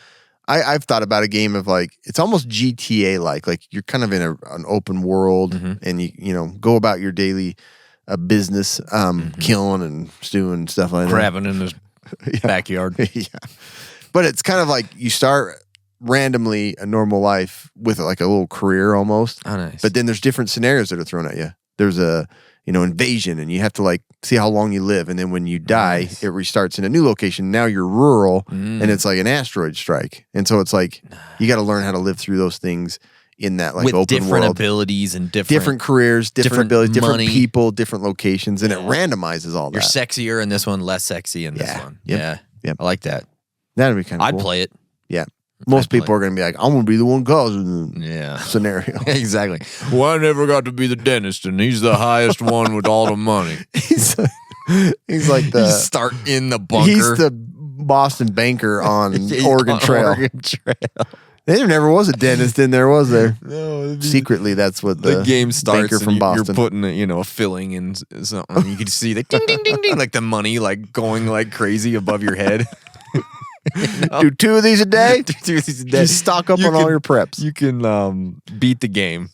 Speaker 5: I've thought about a game of like, it's almost GTA like you're kind of in an open world and you know, go about your daily business, killing and stewing and stuff like that.
Speaker 4: Crabbing in his backyard.
Speaker 5: Yeah. But it's kind of like you start randomly a normal life with like a little career almost.
Speaker 4: Oh, nice.
Speaker 5: But then there's different scenarios that are thrown at you. There's a, you know, invasion and you have to like see how long you live. And then when you die, it restarts in a new location. Now you're rural and it's like an asteroid strike. And so it's like, you got to learn how to live through those things in that like
Speaker 4: with
Speaker 5: open
Speaker 4: different
Speaker 5: world.
Speaker 4: abilities and
Speaker 5: Different careers, different abilities, different
Speaker 4: money.
Speaker 5: people, different locations. And it randomizes all
Speaker 4: You're
Speaker 5: that.
Speaker 4: sexier in this one, less sexy in this one.
Speaker 5: Yep.
Speaker 4: Yeah.
Speaker 5: Yep.
Speaker 4: I like that.
Speaker 5: That'd be kind of
Speaker 4: I'd
Speaker 5: cool.
Speaker 4: play it.
Speaker 5: Yeah. Most
Speaker 4: I'd play
Speaker 5: people are going to be like, I'm going to be the one causing the
Speaker 4: Yeah.
Speaker 5: scenario.
Speaker 4: Exactly. Well, I never got to be the dentist, and he's the highest one with all the money.
Speaker 5: he's like
Speaker 4: You
Speaker 5: the
Speaker 4: start in the bunker.
Speaker 5: he's the Boston banker on
Speaker 4: He's
Speaker 5: Oregon
Speaker 4: on
Speaker 5: Trail.
Speaker 4: Oregon Trail.
Speaker 5: There never was a dentist in there, was there?
Speaker 4: No,
Speaker 5: Secretly, that's what
Speaker 4: the game starts
Speaker 5: banker
Speaker 4: and
Speaker 5: from Boston.
Speaker 4: you're putting a filling in something. You can see the ding ding ding ding, like the money like going like crazy above your head.
Speaker 5: Do 2 of these a day.
Speaker 4: Just
Speaker 5: Just stock up on all your preps.
Speaker 4: You can beat the game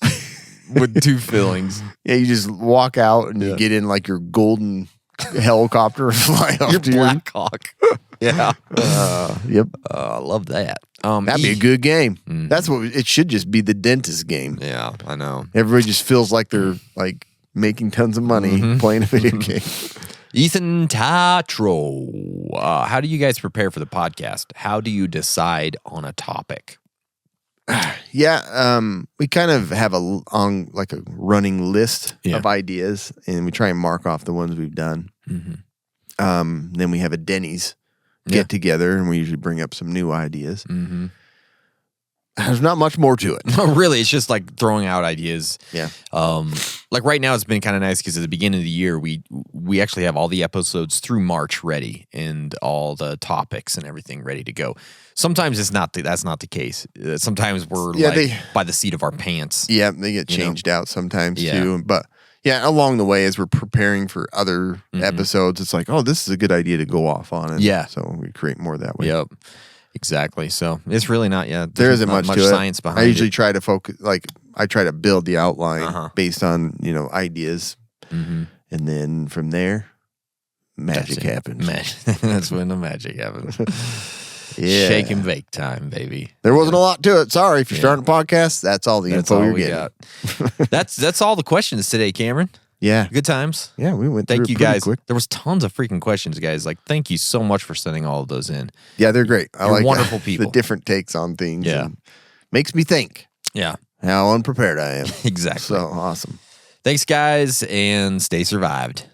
Speaker 4: with 2 fillings.
Speaker 5: Yeah, you just walk out and you get in like your golden helicopter and fly off
Speaker 4: Your
Speaker 5: to
Speaker 4: Black Hawk. Yeah.
Speaker 5: Yep,
Speaker 4: I love that.
Speaker 5: that'd be a good game. That's what it should just be, the dentist game.
Speaker 4: Yeah, I know.
Speaker 5: Everybody just feels like they're like making tons of money playing a video game.
Speaker 4: Ethan Tatro, how do you guys prepare for the podcast? How do you decide on a topic?
Speaker 5: Yeah, we kind of have a running list
Speaker 4: Yeah.
Speaker 5: of ideas, and we try and mark off the ones we've done. Then we have a Denny's get together, and we usually bring up some new ideas. There's not much more to it.
Speaker 4: No, really, it's just like throwing out ideas.
Speaker 5: Yeah.
Speaker 4: Like right now, it's been kind of nice because at the beginning of the year, we actually have all the episodes through March ready and all the topics and everything ready to go. Sometimes that's not the case. Sometimes we're by the seat of our pants.
Speaker 5: Yeah, they get changed out sometimes
Speaker 4: Yeah.
Speaker 5: too. But yeah, along the way, as we're preparing for other episodes, it's like, oh, this is a good idea to go off on. And
Speaker 4: Yeah.
Speaker 5: so we create more that way.
Speaker 4: Yep. Exactly. So it's really not yet.
Speaker 5: There isn't much to
Speaker 4: science
Speaker 5: it.
Speaker 4: behind
Speaker 5: I usually
Speaker 4: it.
Speaker 5: try to focus, like I try to build the outline
Speaker 4: Uh-huh.
Speaker 5: based on ideas, and then from there, magic happens.
Speaker 4: That's when the magic happens.
Speaker 5: Yeah.
Speaker 4: Shake and bake time, baby.
Speaker 5: There wasn't a lot to it. Sorry, if you're starting a podcast, that's all the
Speaker 4: That's
Speaker 5: info
Speaker 4: all
Speaker 5: you're
Speaker 4: we
Speaker 5: getting.
Speaker 4: got. That's all the questions today, Cameron.
Speaker 5: Yeah,
Speaker 4: Good times.
Speaker 5: yeah, we went through
Speaker 4: Thank
Speaker 5: it
Speaker 4: you
Speaker 5: pretty
Speaker 4: guys.
Speaker 5: quick.
Speaker 4: There was tons of freaking questions, guys. Like, thank you so much for sending all of those in.
Speaker 5: Yeah, they're great. I
Speaker 4: You're
Speaker 5: like
Speaker 4: wonderful
Speaker 5: the
Speaker 4: people.
Speaker 5: different takes on things.
Speaker 4: Yeah.
Speaker 5: and makes me think
Speaker 4: Yeah,
Speaker 5: how unprepared I am.
Speaker 4: exactly.
Speaker 5: So awesome.
Speaker 4: Thanks, guys, and stay survived.